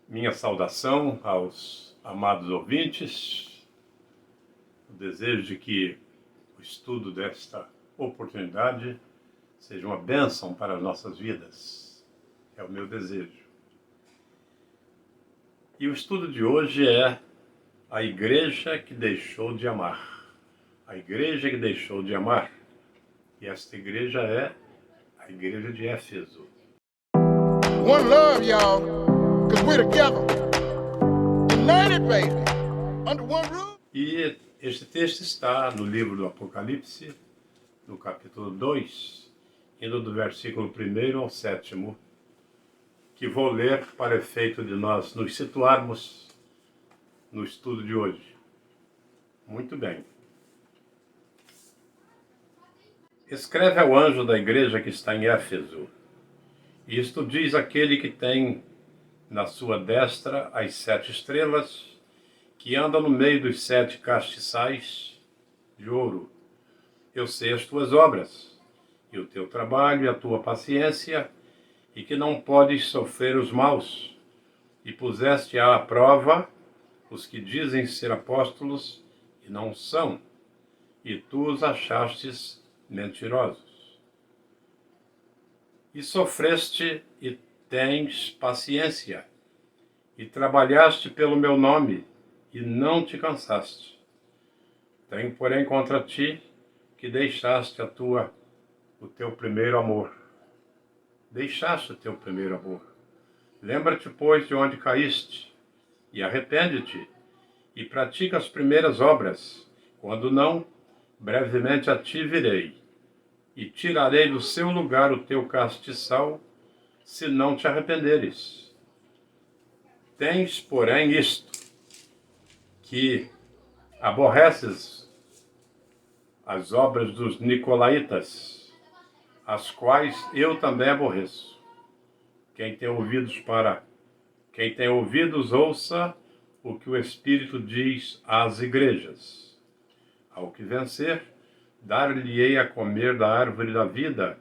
Minha saudação aos amados ouvintes, o desejo de que o estudo desta oportunidade seja uma bênção para as nossas vidas, é o meu desejo. E o estudo de hoje é a igreja que deixou de amar. A igreja que deixou de amar. E esta igreja é a igreja de Éfeso. One love, y'all, because we're together. United, baby, under one roof. E este texto está no livro do Apocalipse, no capítulo 2, indo do versículo 1 ao 7, que vou ler para efeito de nós nos situarmos no estudo de hoje. Muito bem. Escreve ao anjo da igreja que está em Éfeso. Isto diz aquele que tem na sua destra as 7 estrelas, que anda no meio dos 7 castiçais de ouro. Eu sei as tuas obras, e o teu trabalho e a tua paciência, e que não podes sofrer os maus, e puseste à prova os que dizem ser apóstolos e não são, e tu os achastes mentirosos. E sofreste e tens paciência, e trabalhaste pelo meu nome, e não te cansaste. Tenho, porém, contra ti que deixaste o teu primeiro amor. Deixaste o teu primeiro amor. Lembra-te, pois, de onde caíste, e arrepende-te, e pratica as primeiras obras. Quando não, brevemente a ti virei, e tirarei do seu lugar o teu castiçal, se não te arrependeres. Tens, porém, isto, que aborreces as obras dos nicolaítas, as quais eu também aborreço. Quem tem ouvidos, ouça o que o Espírito diz às igrejas. Ao que vencer, dar-lhe-ei a comer da árvore da vida,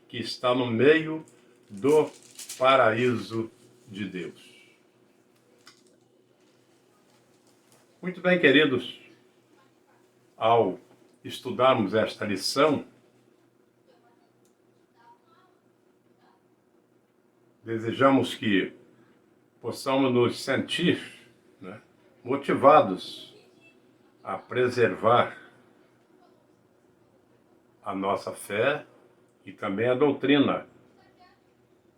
que está no meio do paraíso de Deus. Muito bem, queridos, ao estudarmos esta lição, desejamos que possamos nos sentir, motivados a preservar a nossa fé e também a doutrina,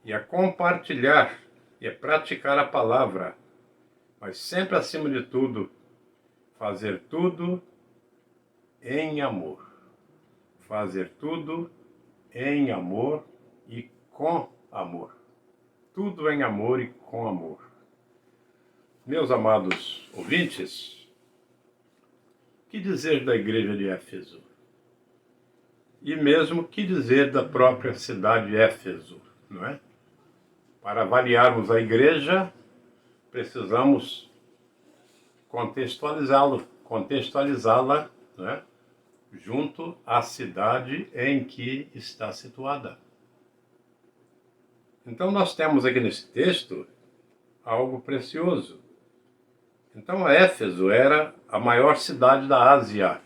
e a compartilhar e a praticar a palavra, mas sempre acima de tudo, fazer tudo em amor. Fazer tudo em amor e com amor. Tudo em amor e com amor. Meus amados ouvintes, que dizer da igreja de Éfeso? E mesmo que dizer da própria cidade de Éfeso, não é? Para avaliarmos a igreja, precisamos contextualizá-la, não é? Junto à cidade em que está situada. Então nós temos aqui nesse texto algo precioso. Então Éfeso era a maior cidade da Ásia,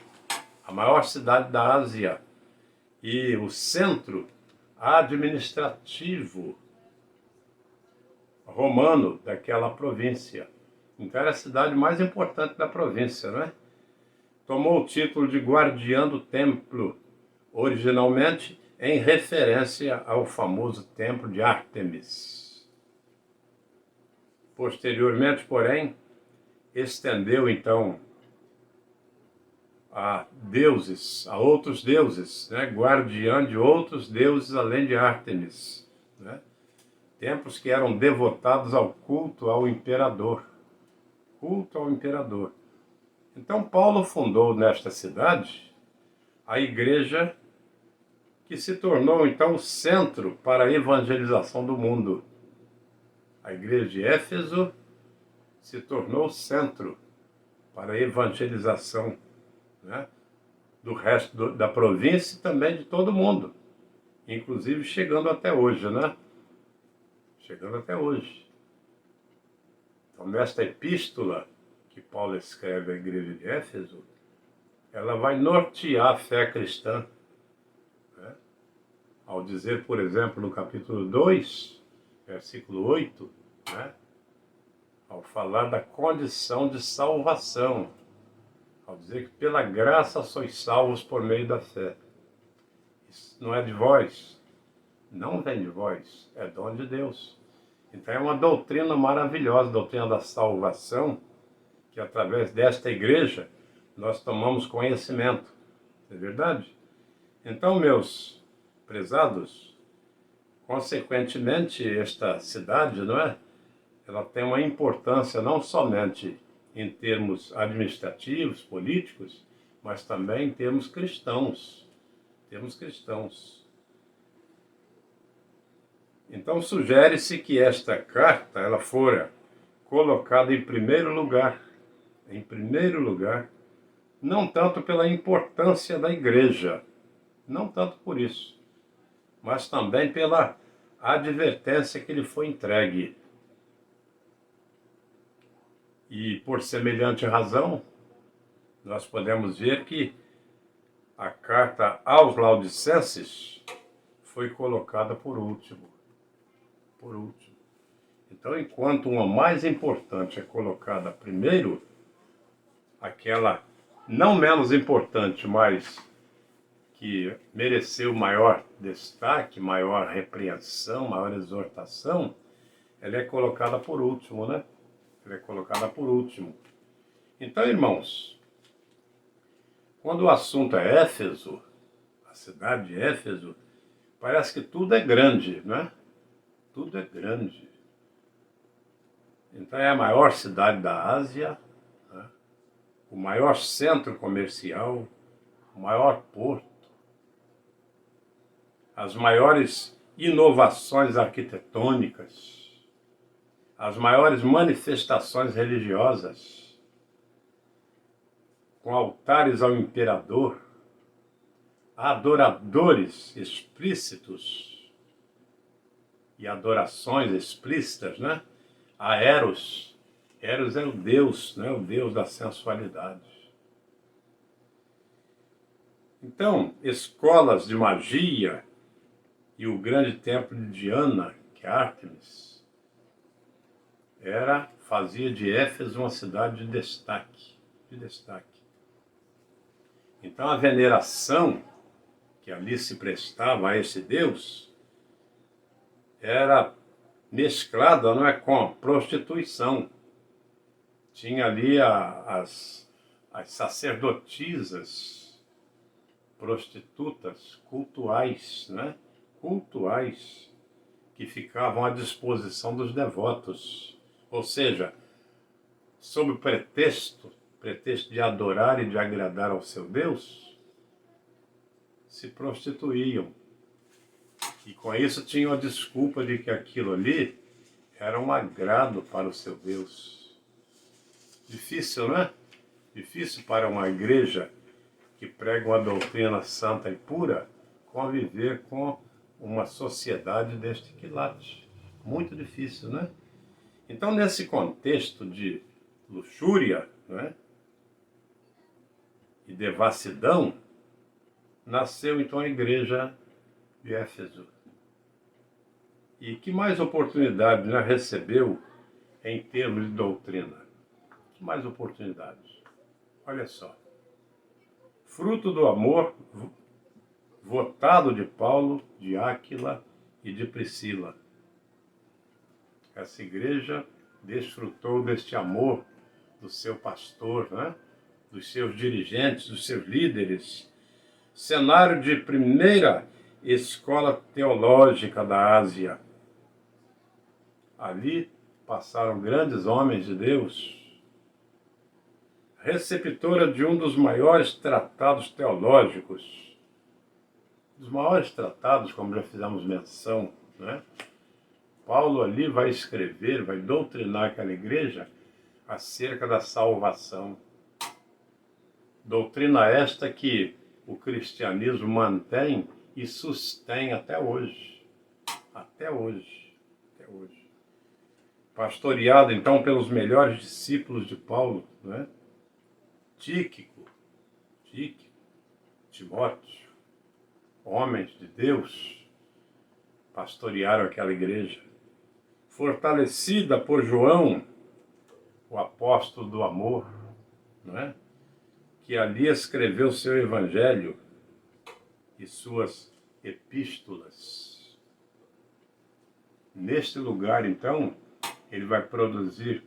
e o centro administrativo romano daquela província. Então era a cidade mais importante da província, não é? Tomou o título de guardiã do templo, originalmente em referência ao famoso templo de Ártemis. Posteriormente, porém, estendeu então a outros deuses, guardiã de outros deuses além de Ártemis, templos que eram devotados ao culto ao imperador. Então Paulo fundou nesta cidade a igreja que se tornou então o centro para a evangelização do mundo. A igreja de Éfeso se tornou o centro para a evangelização, do resto da província e também de todo mundo, inclusive chegando até hoje, Chegando até hoje. Então, nesta epístola que Paulo escreve à igreja de Éfeso, ela vai nortear a fé cristã, né? Ao dizer, por exemplo, no capítulo 2, versículo 8, né? Ao falar da condição de salvação, ao dizer que pela graça sois salvos por meio da fé. Isso não é de vós, não vem de vós, é dom de Deus. Então é uma doutrina maravilhosa, a doutrina da salvação, que através desta igreja nós tomamos conhecimento. Não é verdade? Então, meus prezados, consequentemente, esta cidade, não é? Ela tem uma importância não somente em termos administrativos, políticos, mas também em termos cristãos. Temos cristãos. Então sugere-se que esta carta ela fora colocada em primeiro lugar, não tanto pela importância da igreja, não tanto por isso, mas também pela advertência que lhe foi entregue. E por semelhante razão, nós podemos ver que a carta aos Laodicenses foi colocada por último. Então, enquanto uma mais importante é colocada primeiro, aquela não menos importante, mas que mereceu maior destaque, maior repreensão, maior exortação, ela é colocada por último, né? Ela é colocada por último. Então, irmãos, quando o assunto é Éfeso, a cidade de Éfeso, parece que tudo é grande, né? Tudo é grande. Então é a maior cidade da Ásia, né? O maior centro comercial, o maior porto, as maiores inovações arquitetônicas, as maiores manifestações religiosas, com altares ao imperador, adoradores explícitos e adorações explícitas, né? A Eros. Eros é o deus, né? O deus da sensualidade. Então, escolas de magia e o grande templo de Diana, que é Ártemis, fazia de Éfeso uma cidade de destaque. Então, a veneração que ali se prestava a esse deus era mesclada, não é, com a prostituição. Tinha ali as sacerdotisas, prostitutas cultuais, né? Cultuais, que ficavam à disposição dos devotos. Ou seja, sob o pretexto de adorar e de agradar ao seu Deus, se prostituíam. E com isso tinham a desculpa de que aquilo ali era um agrado para o seu Deus. Difícil, não é? Difícil para uma igreja que prega uma doutrina santa e pura conviver com uma sociedade deste quilate. Muito difícil, né? Então, nesse contexto de luxúria, né, e devassidão, nasceu então a igreja de Éfeso. E que mais oportunidade, né, recebeu em termos de doutrina? Que mais oportunidades? Olha só. Fruto do amor votado de Paulo, de Áquila e de Priscila. Essa igreja desfrutou deste amor do seu pastor, né? Dos seus dirigentes, dos seus líderes. Cenário de primeira escola teológica da Ásia. Ali passaram grandes homens de Deus. Receptora de um dos maiores tratados teológicos. Dos maiores tratados, como já fizemos menção, né? Paulo ali vai escrever, vai doutrinar aquela igreja acerca da salvação. Doutrina esta que o cristianismo mantém e sustém até hoje. Até hoje. pastoreado então pelos melhores discípulos de Paulo, né? Tíquico, Timóteo, homens de Deus, pastorearam aquela igreja, fortalecida por João, o apóstolo do amor, não é? Que ali escreveu seu evangelho e suas epístolas. Neste lugar, então, ele vai produzir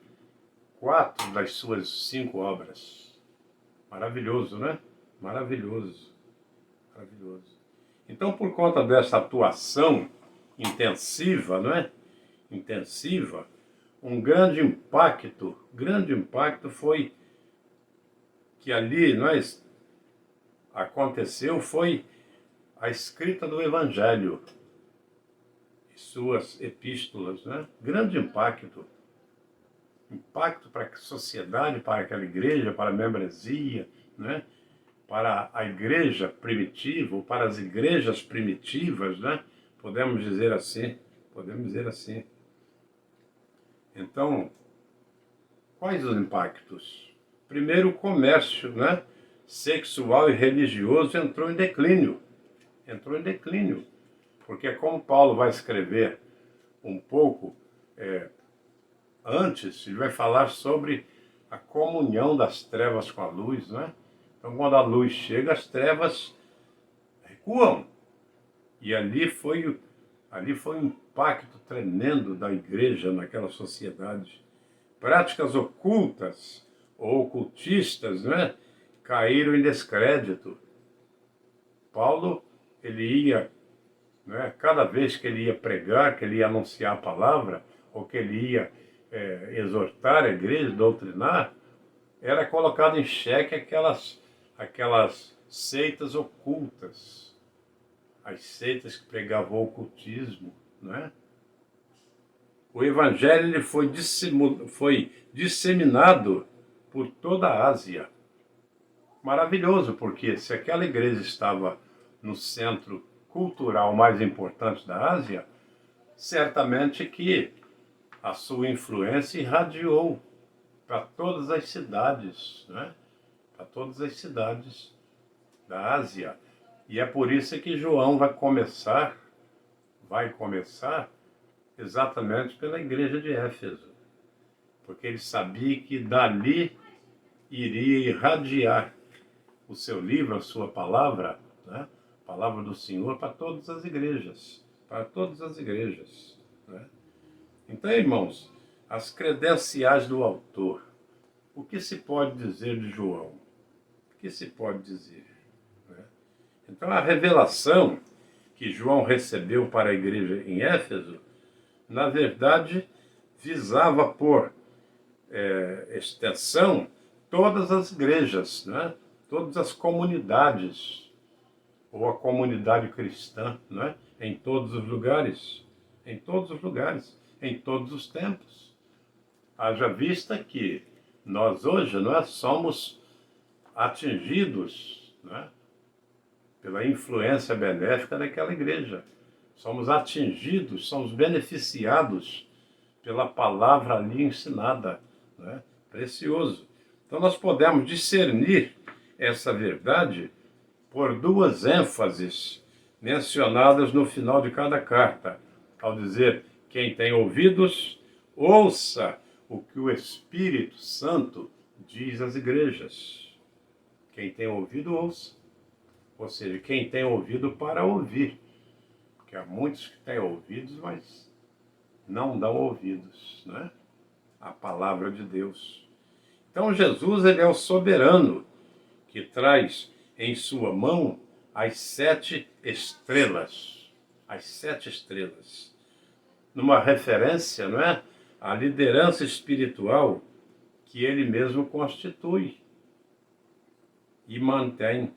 4 das suas 5 obras. Maravilhoso, né? Maravilhoso. Maravilhoso. Então, por conta dessa atuação intensiva, não é? Intensiva, um grande impacto foi que ali, não é? Aconteceu, foi a escrita do Evangelho e suas epístolas, né? Grande impacto para a sociedade, para aquela igreja, para a membresia, né? Para a igreja primitiva, ou para as igrejas primitivas, né? Podemos dizer assim. Então, quais os impactos? Primeiro, o comércio, né? Sexual e religioso entrou em declínio. Porque como Paulo vai escrever um pouco antes, ele vai falar sobre a comunhão das trevas com a luz, né? Então, quando a luz chega, as trevas recuam. E ali foi um impacto tremendo da igreja naquela sociedade. Práticas ocultas ou ocultistas, né, caíram em descrédito. Paulo, ele ia, né, cada vez que ele ia pregar, que ele ia anunciar a palavra, ou que ele ia exortar a igreja, doutrinar, era colocado em xeque aquelas seitas ocultas, as seitas que pregavam o ocultismo, né? O evangelho ele foi disseminado por toda a Ásia. Maravilhoso, porque se aquela igreja estava no centro cultural mais importante da Ásia, certamente que a sua influência irradiou para todas as cidades, né? Para todas as cidades da Ásia. E é por isso que João vai começar exatamente pela igreja de Éfeso, porque ele sabia que dali iria irradiar o seu livro, a sua palavra, né? A palavra do Senhor para todas as igrejas, né? Então, irmãos, as credenciais do autor, o que se pode dizer de João? O que se pode dizer? Né? Então, a revelação que João recebeu para a igreja em Éfeso, na verdade, visava por extensão todas as igrejas, né? Todas as comunidades, ou a comunidade cristã, né? Em todos os lugares, em todos os tempos. Haja vista que nós hoje somos atingidos, né, pela influência benéfica daquela igreja. Somos atingidos, somos beneficiados pela palavra ali ensinada, né? Precioso. Então nós podemos discernir essa verdade por 2 ênfases mencionadas no final de cada carta, ao dizer: quem tem ouvidos, ouça o que o Espírito Santo diz às igrejas. Quem tem ouvido, ouça. Ou seja, quem tem ouvido para ouvir. Porque há muitos que têm ouvidos, mas não dão ouvidos, né? A palavra de Deus. Então Jesus, ele é o soberano que traz em sua mão as 7 estrelas. As 7 estrelas. Numa referência, não é? À liderança espiritual que ele mesmo constitui e mantém,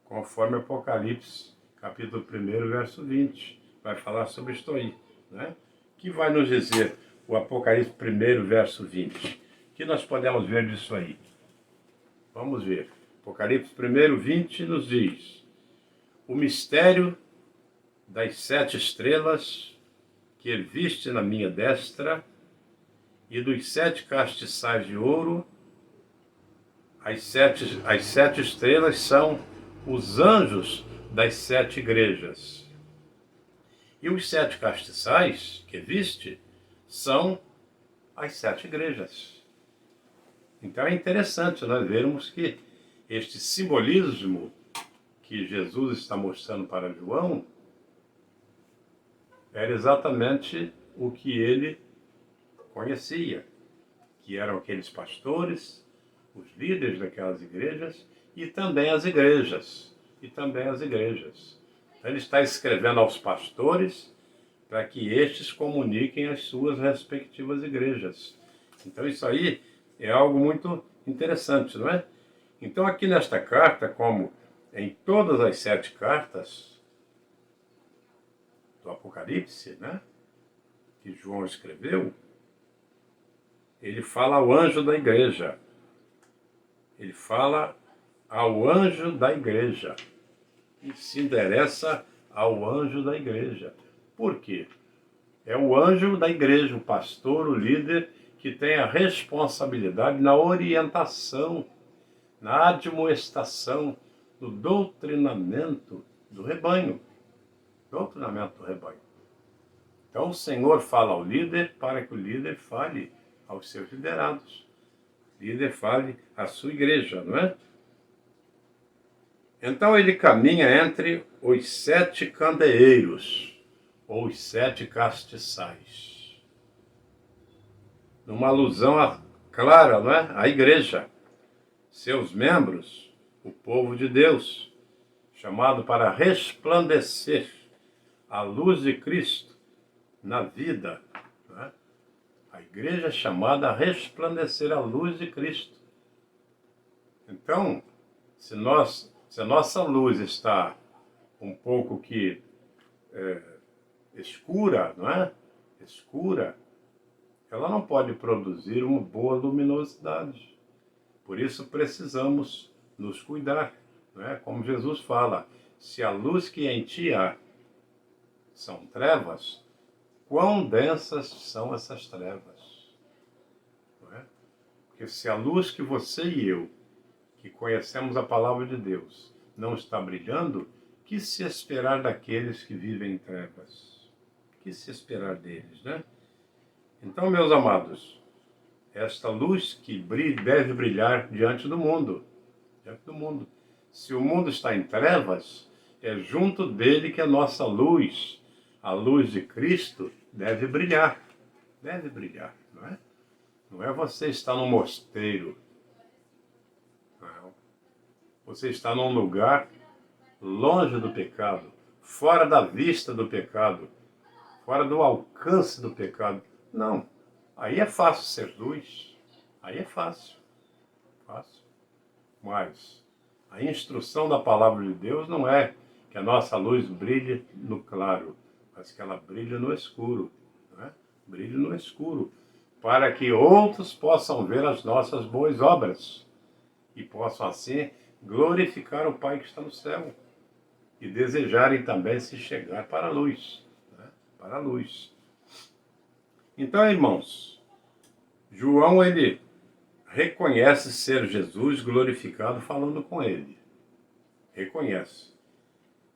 conforme Apocalipse, capítulo 1, verso 20. Vai falar sobre isto aí, né? Que vai nos dizer o Apocalipse 1, verso 20. O que nós podemos ver disso aí? Vamos ver. Apocalipse 1, 20 nos diz: o mistério das 7 estrelas que viste na minha destra E dos 7 castiçais de ouro, as sete estrelas são os anjos das 7 igrejas. E os 7 castiçais que viste são as 7 igrejas. Então é interessante nós vermos que este simbolismo que Jesus está mostrando para João era exatamente o que ele conhecia, que eram aqueles pastores, os líderes daquelas igrejas e também as igrejas. Então ele está escrevendo aos pastores para que estes comuniquem as suas respectivas igrejas. Então isso aí é algo muito interessante, não é? Então aqui nesta carta, como em todas as 7 cartas do Apocalipse, né, que João escreveu, ele fala ao anjo da igreja. Ele fala ao anjo da igreja. E se endereça ao anjo da igreja. Por quê? É o anjo da igreja, o pastor, o líder, que tem a responsabilidade na orientação, na admoestação, no doutrinamento do rebanho. Doutrinamento do rebanho. Então o Senhor fala ao líder para que o líder fale aos seus liderados. O líder fale à sua igreja, não é? Então ele caminha entre os 7 candeeiros, ou os 7 castiçais. Numa alusão clara, não é? À igreja, seus membros, o povo de Deus, chamado para resplandecer a luz de Cristo na vida. Não é? A igreja é chamada a resplandecer a luz de Cristo. Então, se a nossa luz está um pouco que escura, não é? Escura, ela não pode produzir uma boa luminosidade. Por isso precisamos nos cuidar, não é? Como Jesus fala, se a luz que em ti há são trevas, quão densas são essas trevas? Não é? Porque se a luz que você e eu, que conhecemos a palavra de Deus, não está brilhando, que se esperar daqueles que vivem em trevas? Que se esperar deles, né? Então, meus amados, esta luz que brilha, deve brilhar diante do mundo. Diante do mundo. Se o mundo está em trevas, é junto dele que a nossa luz, a luz de Cristo, deve brilhar. Deve brilhar, não é? Não é você estar num mosteiro. Não. Você está num lugar longe do pecado, fora da vista do pecado, fora do alcance do pecado. Não. Aí é fácil ser luz. Aí é fácil. Fácil. Mas a instrução da palavra de Deus não é que a nossa luz brilhe no claro, mas que ela brilhe no escuro. Não é? Brilhe no escuro, para que outros possam ver as nossas boas obras e possam assim glorificar o Pai que está no céu e desejarem também se chegar para a luz, né? Para a luz. Então, irmãos, João, ele reconhece ser Jesus glorificado falando com ele. Reconhece.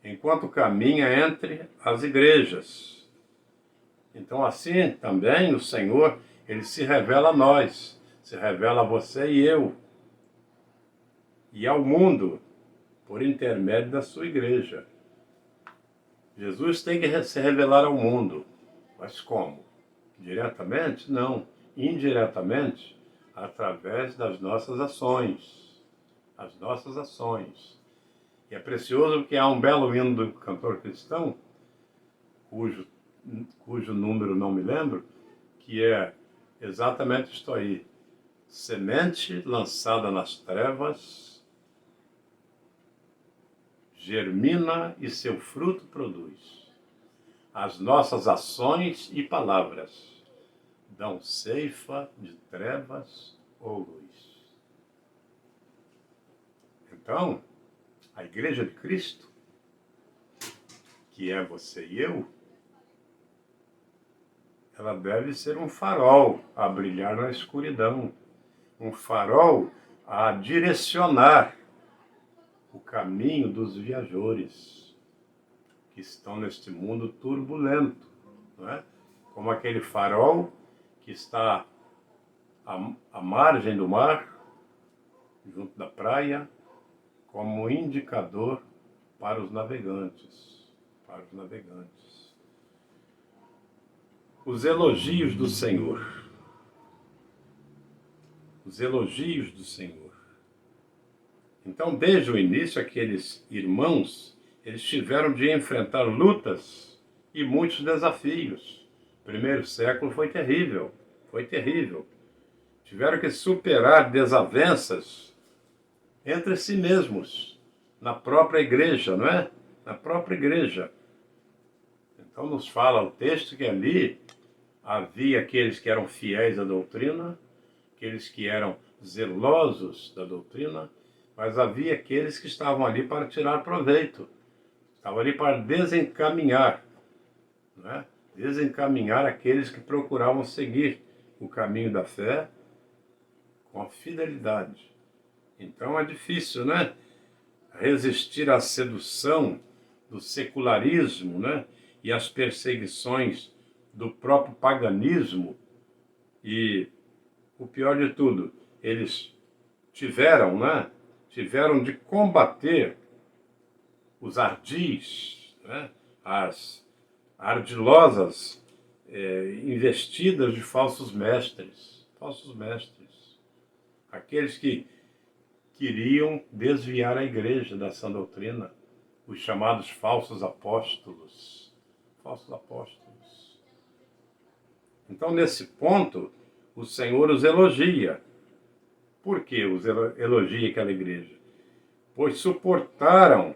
Enquanto caminha entre as igrejas. Então, assim também o Senhor, ele se revela a nós, se revela a você e eu, e ao mundo, por intermédio da sua igreja. Jesus tem que se revelar ao mundo. Mas como? Diretamente? Não. Indiretamente, através das nossas ações. As nossas ações. E é precioso porque há um belo hino do cantor cristão, cujo número não me lembro, que é exatamente isto aí. Semente lançada nas trevas, germina e seu fruto produz. As nossas ações e palavras dão ceifa de trevas ou luz. Então, a Igreja de Cristo, que é você e eu, ela deve ser um farol a brilhar na escuridão, um farol a direcionar o caminho dos viajores que estão neste mundo turbulento, não é? Como aquele farol que está à margem do mar, junto da praia, como indicador para os navegantes, Os elogios do Senhor. Os elogios do Senhor. Então, desde o início, aqueles irmãos, eles tiveram de enfrentar lutas e muitos desafios. O primeiro século foi terrível. Tiveram que superar desavenças entre si mesmos, na própria igreja, não é? Na própria igreja. Então nos fala o texto que ali havia aqueles que eram fiéis à doutrina, aqueles que eram zelosos da doutrina, mas havia aqueles que estavam ali para tirar proveito, estavam ali para desencaminhar, não é? Desencaminhar aqueles que procuravam seguir o caminho da fé com fidelidade. Então é difícil, né? Resistir à sedução do secularismo, né? E às perseguições do próprio paganismo. E o pior de tudo, eles tiveram, né? Tiveram de combater os ardis, né? As ardilosas investidas de falsos mestres, aqueles que queriam desviar a igreja da sã doutrina, os chamados falsos apóstolos. Então, nesse ponto, o Senhor os elogia. Por que os elogia aquela igreja? Pois suportaram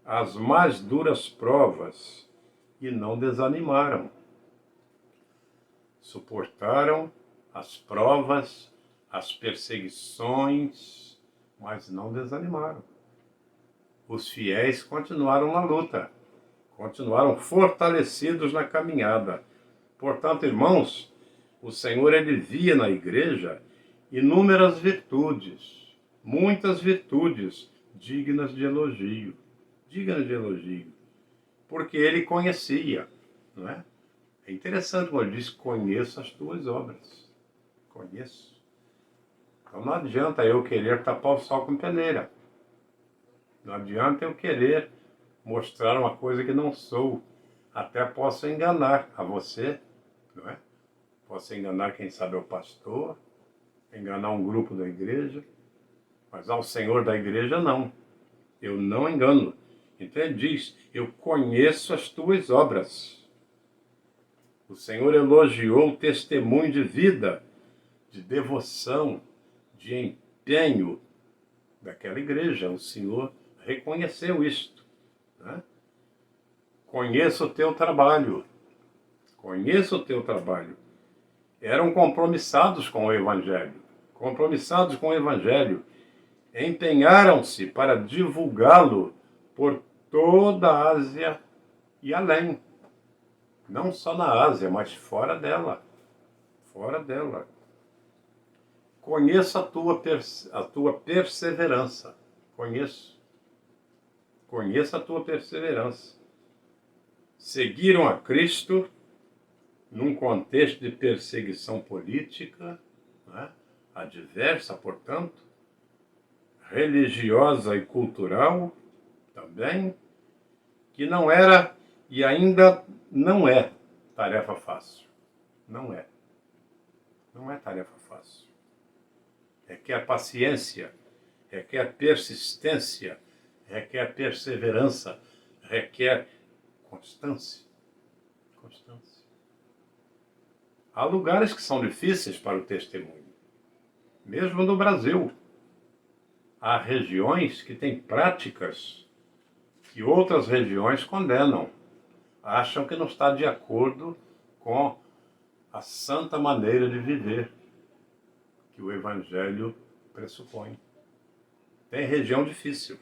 as mais duras provas e não desanimaram. Suportaram as provas, as perseguições, mas não desanimaram. Os fiéis continuaram na luta, continuaram fortalecidos na caminhada. Portanto, irmãos, o Senhor, ele via na igreja inúmeras virtudes, muitas virtudes dignas de elogio, porque ele conhecia, não é? É interessante quando ele diz: conheço as tuas obras. Conheço. Então não adianta eu querer tapar o sol com peneira. Não adianta eu querer mostrar uma coisa que não sou. Até posso enganar a você, não é? Posso enganar, quem sabe, o pastor, enganar um grupo da igreja, mas ao Senhor da igreja não. Eu não engano. Então ele diz: eu conheço as tuas obras. O Senhor elogiou o testemunho de vida, de devoção, de empenho daquela igreja. O Senhor reconheceu isto, né? Conheço o teu trabalho. Eram compromissados com o Evangelho. Empenharam-se para divulgá-lo por toda a Ásia e além. Não só na Ásia, mas fora dela. Conheço a tua perseverança. Conheço a tua perseverança. Seguiram a Cristo num contexto de perseguição política, né? Adversa, portanto, religiosa e cultural também, que não era e ainda não é tarefa fácil. Não é tarefa fácil. Requer paciência, requer persistência, requer perseverança, requer constância. Há lugares que são difíceis para o testemunho, mesmo no Brasil. Há regiões que têm práticas que outras regiões condenam, acham que não está de acordo com a santa maneira de viver que o Evangelho pressupõe. Tem região difícil,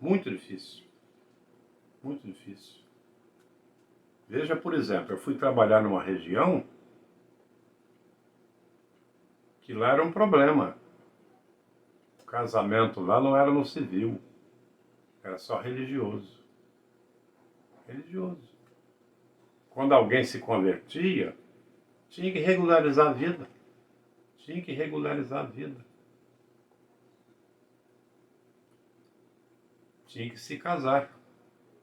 muito difícil. Veja, por exemplo, eu fui trabalhar numa região que lá era um problema. O casamento lá não era no civil, era só religioso. Religioso. Quando alguém se convertia, tinha que regularizar a vida. Tinha que regularizar a vida. Tinha que se casar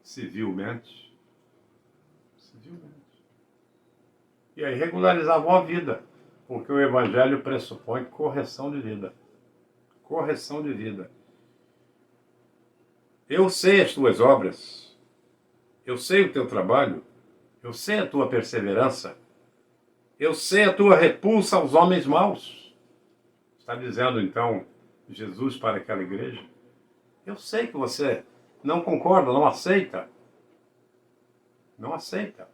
civilmente. Civilmente. E aí regularizavam a vida, porque o Evangelho pressupõe correção de vida. Correção de vida. Eu sei as tuas obras, eu sei o teu trabalho, eu sei a tua perseverança, eu sei a tua repulsa aos homens maus. Está dizendo então Jesus para aquela igreja? Eu sei que você não concorda, não aceita. Não aceita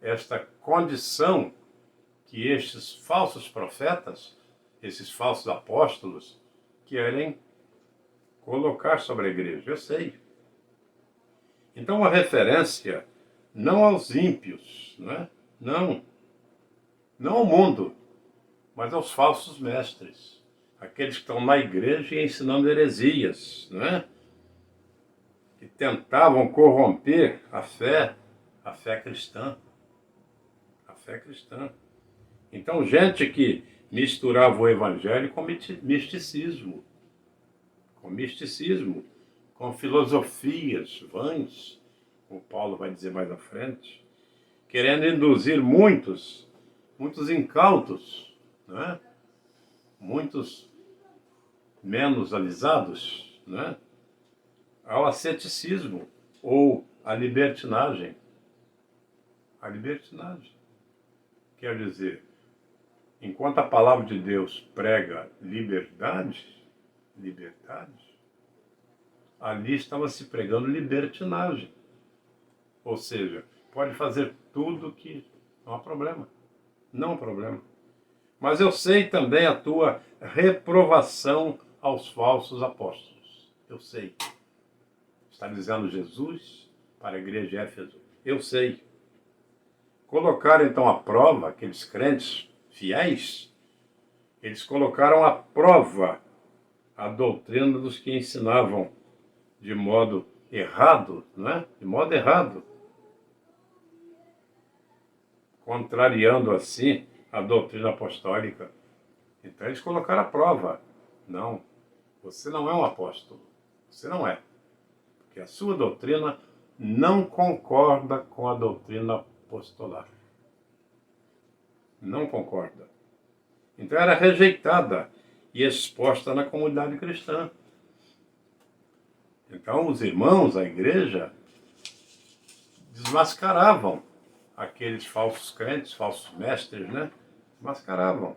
esta condição que estes falsos profetas, esses falsos apóstolos, querem colocar sobre a igreja. Eu sei. Então a referência não aos ímpios, não é? Não ao mundo, mas aos falsos mestres. Aqueles que estão na igreja e ensinando heresias, não é? Que tentavam corromper a fé cristã. A fé cristã. Então, gente que misturava o evangelho com misticismo, com filosofias vãs, como Paulo vai dizer mais à frente, querendo induzir muitos incautos, né? Muitos menos alisados, né? Ao asceticismo ou à libertinagem. A libertinagem quer dizer, enquanto a palavra de Deus prega liberdade, ali estava se pregando libertinagem. Ou seja, pode fazer tudo que não há problema. Não há problema. Mas eu sei também a tua reprovação aos falsos apóstolos. Eu sei. Está dizendo Jesus para a igreja de Éfeso. Eu sei. Colocaram então à prova aqueles crentes fiéis, eles colocaram à prova a doutrina dos que ensinavam de modo errado, não é? De modo errado. Contrariando assim a doutrina apostólica. Então eles colocaram à prova. Não, você não é um apóstolo. Você não é. Porque a sua doutrina não concorda com a doutrina apostolar. Não concorda. Então era rejeitada e exposta na comunidade cristã. Então os irmãos, a igreja, desmascaravam aqueles falsos crentes, falsos mestres, né? Desmascaravam.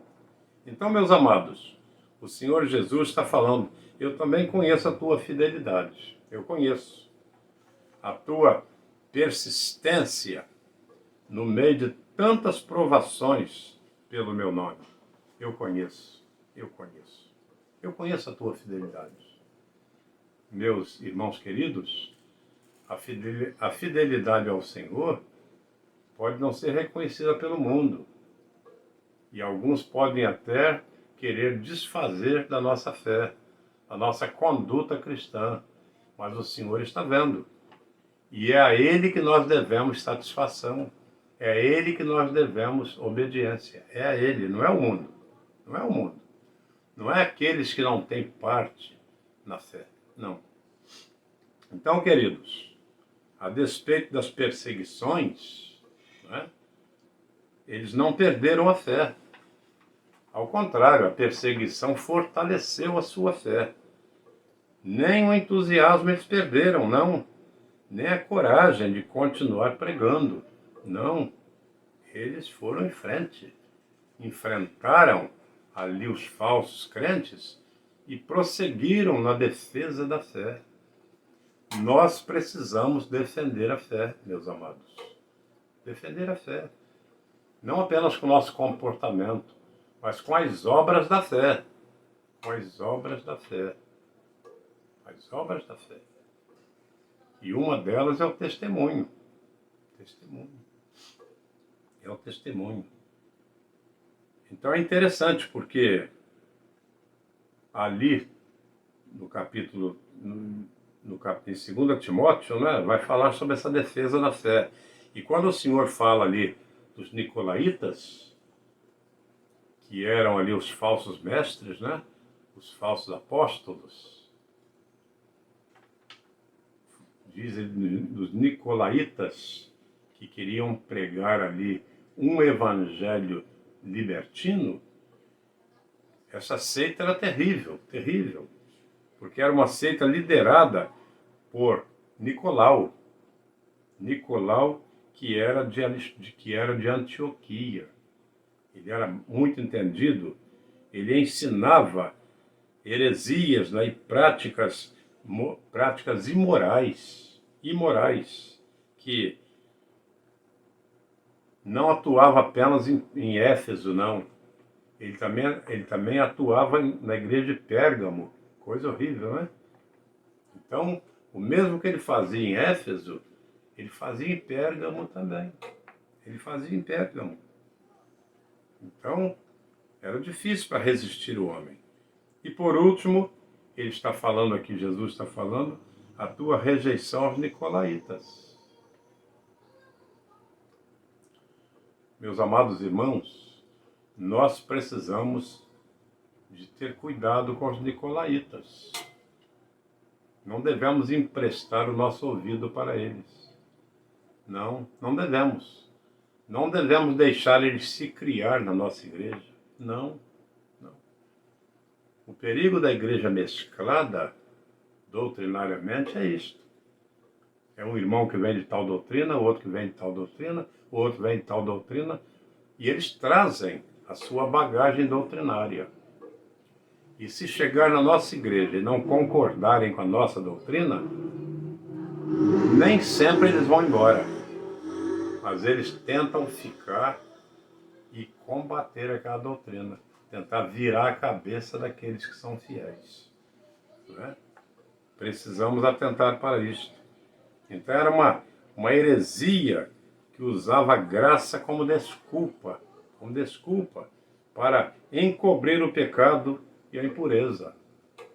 Então, meus amados, o Senhor Jesus está falando, eu também conheço a tua fidelidade. Eu conheço a tua persistência no meio de tantas provações pelo meu nome. Eu conheço. Eu conheço a tua fidelidade. Meus irmãos queridos, a fidelidade ao Senhor pode não ser reconhecida pelo mundo. E alguns podem até querer desfazer da nossa fé, da nossa conduta cristã. Mas o Senhor está vendo. E é a Ele que nós devemos satisfação. É a Ele que nós devemos obediência. É a Ele, não é o mundo. Não é o mundo. Não é aqueles que não têm parte na fé. Não. Então, queridos, a despeito das perseguições, eles não perderam a fé. Ao contrário, a perseguição fortaleceu a sua fé. Nem o entusiasmo eles perderam, não. Nem a coragem de continuar pregando, não. Eles foram em frente. Enfrentaram ali os falsos crentes e prosseguiram na defesa da fé. Nós precisamos defender a fé, meus amados. Defender a fé. Não apenas com o nosso comportamento, mas com as obras da fé. Com as obras da fé. As obras da fé. E uma delas é o testemunho. Testemunho. É o testemunho. Então é interessante porque ali no capítulo, em 2 Timóteo, né, vai falar sobre essa defesa da fé. E quando o Senhor fala ali dos nicolaítas, que eram ali os falsos mestres, né, os falsos apóstolos, diz ele dos nicolaítas, que queriam pregar ali um evangelho libertino, essa seita era terrível, terrível, porque era uma seita liderada por Nicolau. Nicolau, que era de Antioquia. Ele era muito entendido, ele ensinava heresias, né, e práticas imorais, que não atuava apenas em Éfeso, não. Ele também atuava na igreja de Pérgamo, coisa horrível, né? Então, o mesmo que ele fazia em Éfeso, ele fazia em Pérgamo também. Ele fazia em Pérgamo. Então, era difícil para resistir o homem. E por último, ele está falando aqui, Jesus está falando, a tua rejeição aos nicolaítas. Meus amados irmãos, nós precisamos de ter cuidado com os nicolaítas. Não devemos emprestar o nosso ouvido para eles. Não devemos. Não devemos deixar eles se criar na nossa igreja. Não. O perigo da igreja mesclada, doutrinariamente, é isto. É um irmão que vem de tal doutrina, outro que vem de tal doutrina, outro vem de tal doutrina, e eles trazem a sua bagagem doutrinária. E se chegar na nossa igreja e não concordarem com a nossa doutrina, nem sempre eles vão embora. Mas eles tentam ficar e combater aquela doutrina. Tentar virar a cabeça daqueles que são fiéis. Não é? Precisamos atentar para isto. Então era uma heresia que usava a graça como desculpa para encobrir o pecado e a impureza.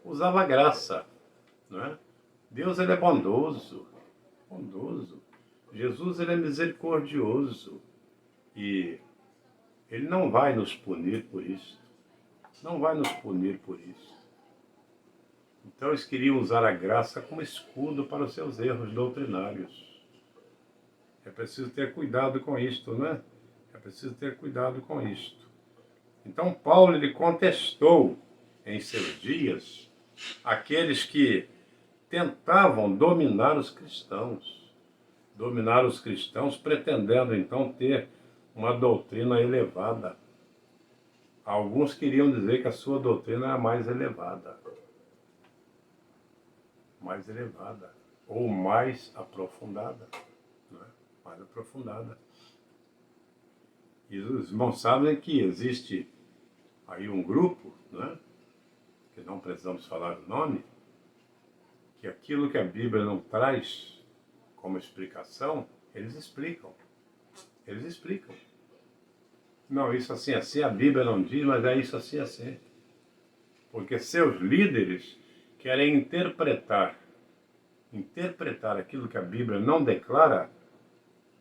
Usava a graça. Não é? Deus, ele é bondoso. Jesus, ele é misericordioso. E ele não vai nos punir por isso. Não vai nos punir por isso. Então eles queriam usar a graça como escudo para os seus erros doutrinários. É preciso ter cuidado com isto, né? É preciso ter cuidado com isto. Então Paulo, ele contestou em seus dias aqueles que tentavam dominar os cristãos, pretendendo então ter uma doutrina elevada. Alguns queriam dizer que a sua doutrina era mais elevada, ou mais aprofundada, não é? Mais aprofundada. E os irmãos sabem que existe aí um grupo, né, que não precisamos falar o nome, que aquilo que a Bíblia não traz como explicação, eles explicam. Não, isso assim, a Bíblia não diz, mas é isso assim. Porque seus líderes querem interpretar aquilo que a Bíblia não declara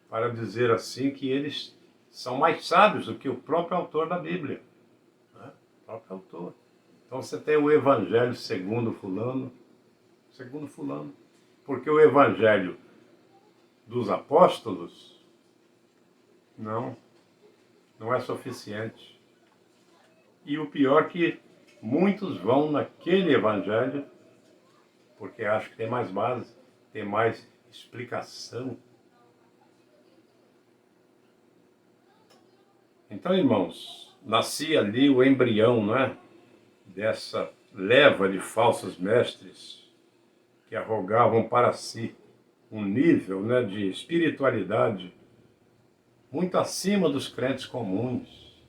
para dizer assim que eles são mais sábios do que o próprio autor da Bíblia. Né? O próprio autor. Então você tem o Evangelho segundo fulano. Porque o Evangelho dos apóstolos não é suficiente. E o pior é que muitos vão naquele evangelho porque acham que tem mais base, tem mais explicação. Então, irmãos, nascia ali o embrião, não é? Dessa leva de falsos mestres que arrogavam para si um nível, né, de espiritualidade muito acima dos crentes comuns,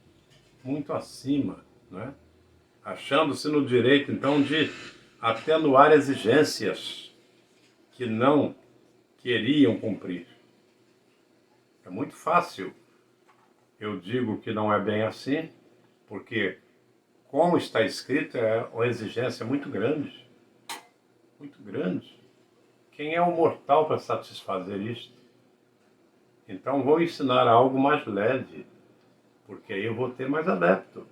muito acima, né? Achando-se no direito, então, de atenuar exigências que não queriam cumprir. É muito fácil. Eu digo que não é bem assim, porque, como está escrito, é uma exigência muito grande. Muito grande. Quem é o mortal para satisfazer isto? Então vou ensinar algo mais leve, porque aí eu vou ter mais adepto.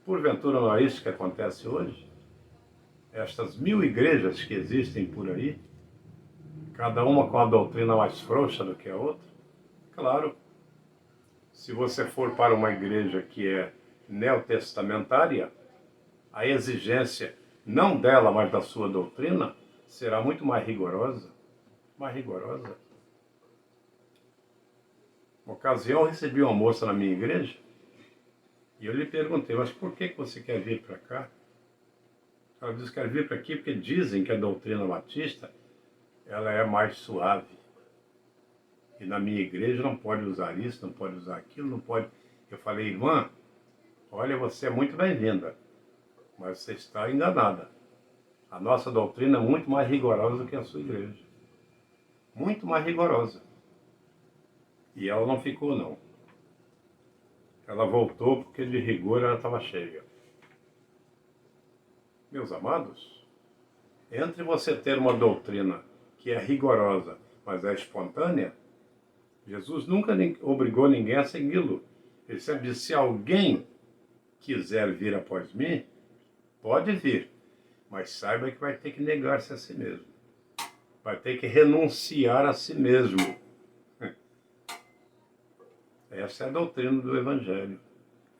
Porventura não é isso que acontece hoje? Estas 1000 igrejas que existem por aí, cada uma com a doutrina mais frouxa do que a outra? Claro, se você for para uma igreja que é neotestamentária, a exigência, não dela, mas da sua doutrina, será muito mais rigorosa. Mais rigorosa. Uma ocasião, eu recebi uma moça na minha igreja e eu lhe perguntei, mas por que você quer vir para cá? Ela disse que quer vir para aqui porque dizem que a doutrina batista ela é mais suave. E na minha igreja não pode usar isso, não pode usar aquilo, não pode... Eu falei, irmã, olha, você é muito bem-vinda, mas você está enganada. A nossa doutrina é muito mais rigorosa do que a sua igreja. Muito mais rigorosa. E ela não ficou, não. Ela voltou porque de rigor ela estava cheia. Meus amados, entre você ter uma doutrina que é rigorosa, mas é espontânea, Jesus nunca obrigou ninguém a segui-lo. Ele sempre disse, se alguém quiser vir após mim, pode vir, mas saiba que vai ter que negar-se a si mesmo. Vai ter que renunciar a si mesmo. Essa é a doutrina do Evangelho.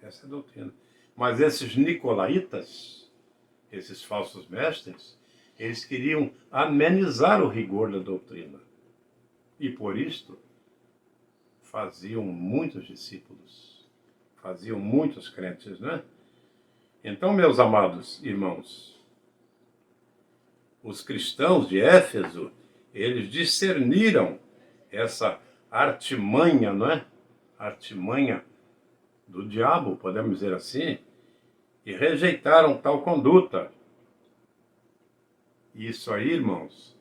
Essa é a doutrina. Mas esses nicolaítas, esses falsos mestres, eles queriam amenizar o rigor da doutrina. E por isto, faziam muitos discípulos. Faziam muitos crentes, né? Então, meus amados irmãos, os cristãos de Éfeso, eles discerniram essa artimanha, não é? Artimanha do diabo, podemos dizer assim, e rejeitaram tal conduta. Isso aí, irmãos,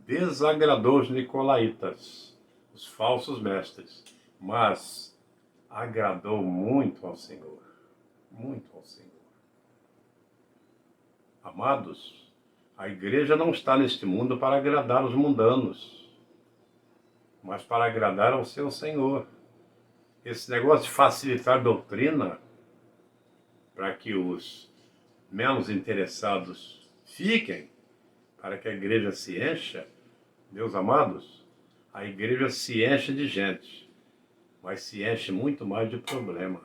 desagradou os nicolaítas, os falsos mestres, mas agradou muito ao Senhor, muito ao Senhor. Amados, a igreja não está neste mundo para agradar os mundanos, mas para agradar ao seu Senhor. Esse negócio de facilitar doutrina para que os menos interessados fiquem, para que a igreja se encha, meus amados, a igreja se enche de gente, mas se enche muito mais de problema.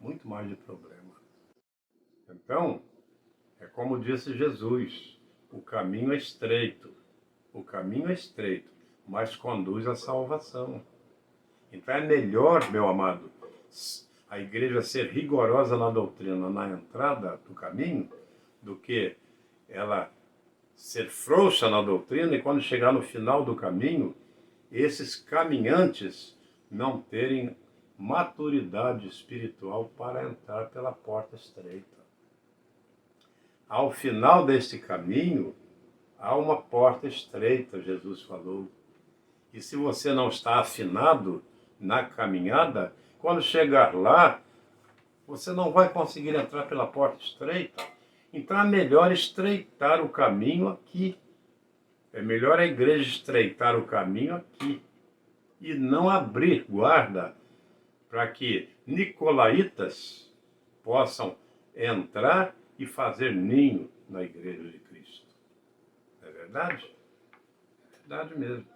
Muito mais de problema. Então, é como disse Jesus, o caminho é estreito, mas conduz à salvação. Então é melhor, meu amado, a igreja ser rigorosa na doutrina, na entrada do caminho, do que ela ser frouxa na doutrina e quando chegar no final do caminho, esses caminhantes não terem maturidade espiritual para entrar pela porta estreita. Ao final deste caminho, há uma porta estreita, Jesus falou. E se você não está afinado na caminhada, quando chegar lá, você não vai conseguir entrar pela porta estreita. Então é melhor estreitar o caminho aqui. É melhor a igreja estreitar o caminho aqui. E não abrir guarda para que nicolaítas possam entrar e fazer ninho na igreja de Cristo. Não é verdade? É verdade mesmo.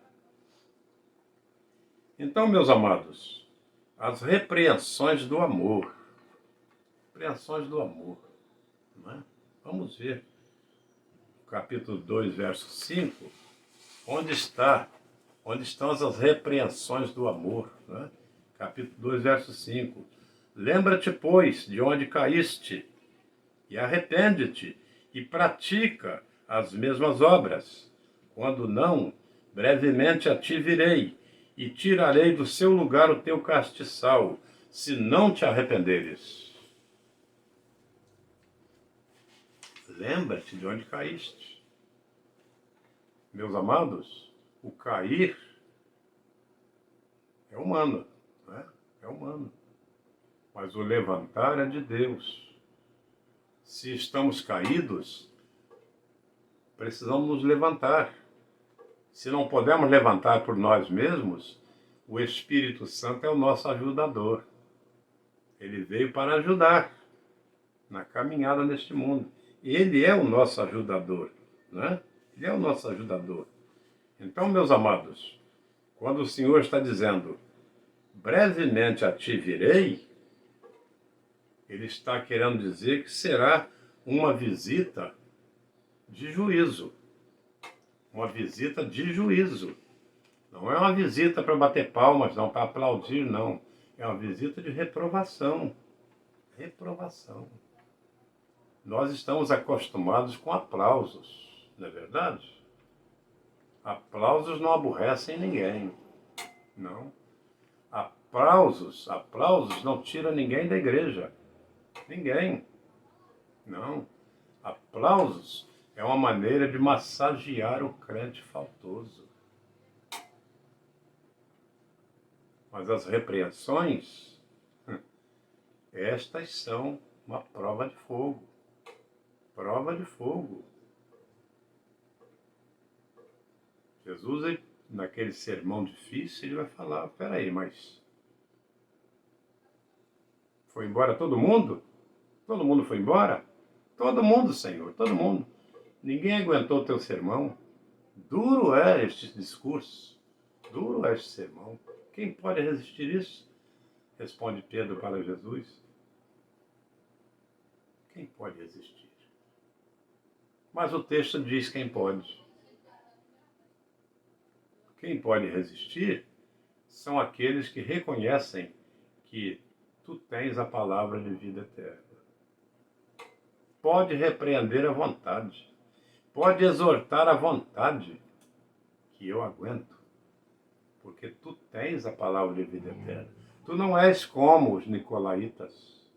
Então, meus amados, as repreensões do amor. Repreensões do amor. Não é? Vamos ver. Capítulo 2, verso 5. Onde estão as repreensões do amor? Não é? Capítulo 2, verso 5. Lembra-te, pois, de onde caíste, e arrepende-te, e pratica as mesmas obras. Quando não, brevemente a ti virei, e tirarei do seu lugar o teu castiçal, se não te arrependeres. Lembra-te de onde caíste. Meus amados, o cair É humano, né? É humano. Mas o levantar é de Deus. Se estamos caídos, precisamos nos levantar. Se não podemos levantar por nós mesmos, o Espírito Santo é o nosso ajudador. Ele veio para ajudar na caminhada neste mundo. Ele é o nosso ajudador, né? Ele é o nosso ajudador. Então, meus amados, quando o Senhor está dizendo, brevemente a ti virei, Ele está querendo dizer que será uma visita de juízo. Uma visita de juízo. Não é uma visita para bater palmas, não, para aplaudir, não. É uma visita de reprovação. Reprovação. Nós estamos acostumados com aplausos, não é verdade? Aplausos não aborrecem ninguém. Não. Aplausos não tiram ninguém da igreja. Ninguém. Não. Aplausos é uma maneira de massagear o crente faltoso. Mas as repreensões, estas são uma prova de fogo. Prova de fogo. Jesus, naquele sermão difícil, ele vai falar, peraí, mas foi embora todo mundo? Todo mundo foi embora? Todo mundo, Senhor, todo mundo. Ninguém aguentou o teu sermão. Duro é este discurso. Duro é este sermão. Quem pode resistir isso? Responde Pedro para Jesus. Quem pode resistir? Mas o texto diz quem pode. Quem pode resistir são aqueles que reconhecem que tu tens a palavra de vida eterna. Pode repreender à vontade. Pode exortar à vontade, que eu aguento. Porque tu tens a palavra de vida eterna. Tu não és como os nicolaítas.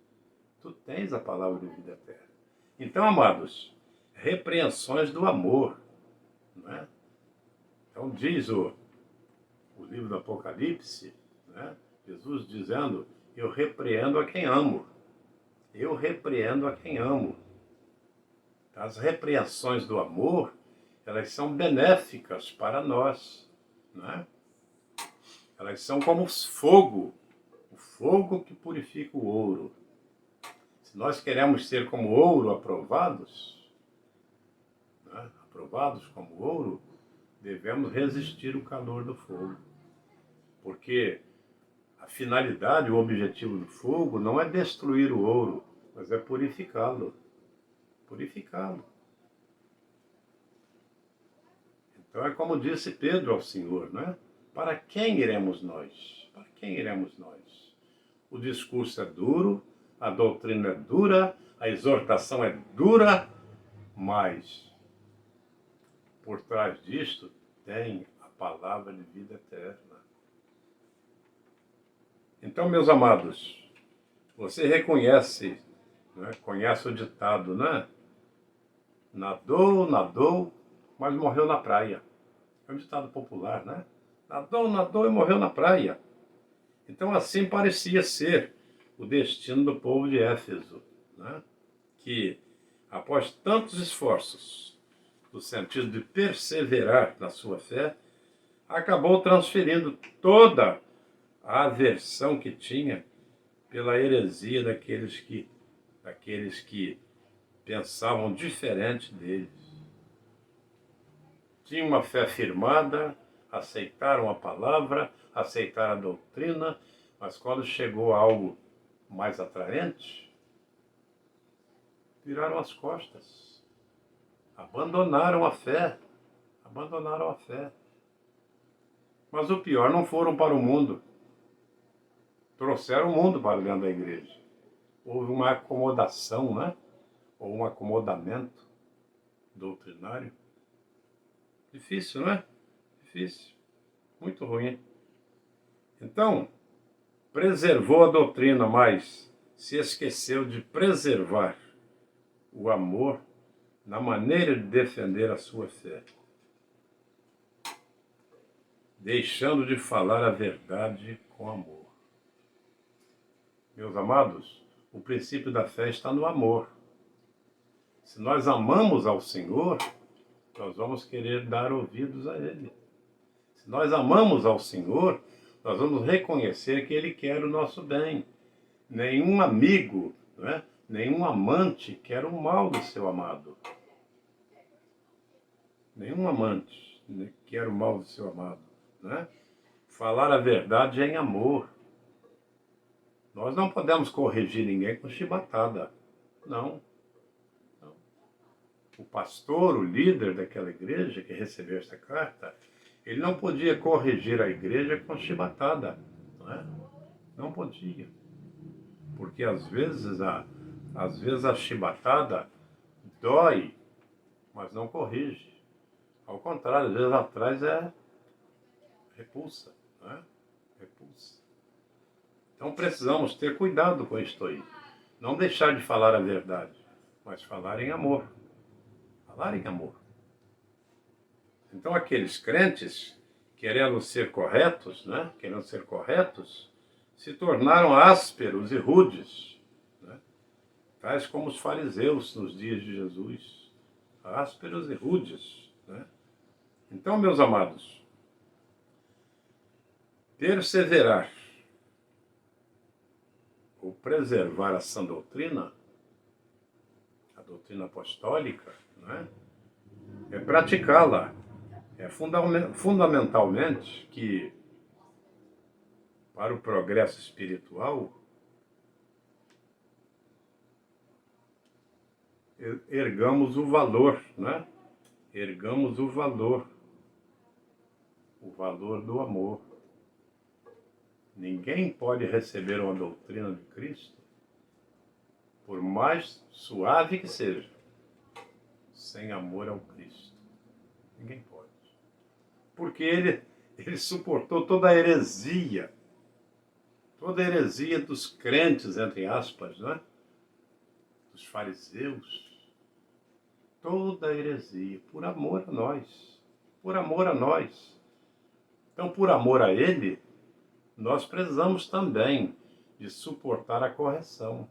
Tu tens a palavra de vida eterna. Então, amados, repreensões do amor. Não é? Então diz o livro do Apocalipse, né? Jesus dizendo, eu repreendo a quem amo. Eu repreendo a quem amo. As repreensões do amor, elas são benéficas para nós. Né? Elas são como fogo, o fogo que purifica o ouro. Se nós queremos ser como ouro aprovados, né? Aprovados como ouro, devemos resistir o calor do fogo. Porque a finalidade, o objetivo do fogo não é destruir o ouro, mas é purificá-lo. Purificá-lo. Então é como disse Pedro ao Senhor, né? Para quem iremos nós? Para quem iremos nós? O discurso é duro, a doutrina é dura, a exortação é dura, mas por trás disto tem a palavra de vida eterna. Então, meus amados, você reconhece, né? Conhece o ditado, né? Nadou, mas morreu na praia. É um ditado popular, né? Nadou e morreu na praia. Então assim parecia ser o destino do povo de Éfeso, né? Que após tantos esforços, no sentido de perseverar na sua fé, acabou transferindo toda a aversão que tinha pela heresia daqueles que pensavam diferente deles. Tinham uma fé firmada, aceitaram a palavra, aceitaram a doutrina, mas quando chegou algo mais atraente, viraram as costas, abandonaram a fé, Mas o pior, não foram para o mundo, trouxeram o mundo para dentro da igreja. Houve uma acomodação, né? Ou um acomodamento doutrinário. Difícil, não é? Difícil. Muito ruim. Então, preservou a doutrina, mas se esqueceu de preservar o amor na maneira de defender a sua fé. Deixando de falar a verdade com amor. Meus amados, o princípio da fé está no amor. Se nós amamos ao Senhor, nós vamos querer dar ouvidos a Ele. Se nós amamos ao Senhor, nós vamos reconhecer que Ele quer o nosso bem. Nenhum amigo, não é? Nenhum amante quer o mal do seu amado. Nenhum amante quer o mal do seu amado. Não é? Falar a verdade é em amor. Nós não podemos corrigir ninguém com chibatada. Não. O pastor, o líder daquela igreja que recebeu esta carta, ele não podia corrigir a igreja com chibatada. Não é? Não podia. Porque às vezes a chibatada dói, mas não corrige. Ao contrário, às vezes atrás é repulsa. Não é? Repulsa. Então precisamos ter cuidado com isto aí. Não deixar de falar a verdade, mas falar em amor. Falar em amor. Então aqueles crentes, querendo ser corretos, né? Querendo ser corretos, se tornaram ásperos e rudes, né? Tais como os fariseus nos dias de Jesus. Ásperos e rudes, né? Então, meus amados, perseverar ou preservar a sã doutrina, a doutrina apostólica, né? É praticá-la. É fundamentalmente que, para o progresso espiritual, ergamos o valor, né? Ergamos o valor do amor. Ninguém pode receber uma doutrina de Cristo, por mais suave que seja, sem amor ao Cristo. Ninguém pode. Porque ele suportou toda a heresia dos crentes, entre aspas, né? Dos fariseus, toda a heresia, por amor a nós, por amor a nós. Então, por amor a ele, nós precisamos também de suportar a correção,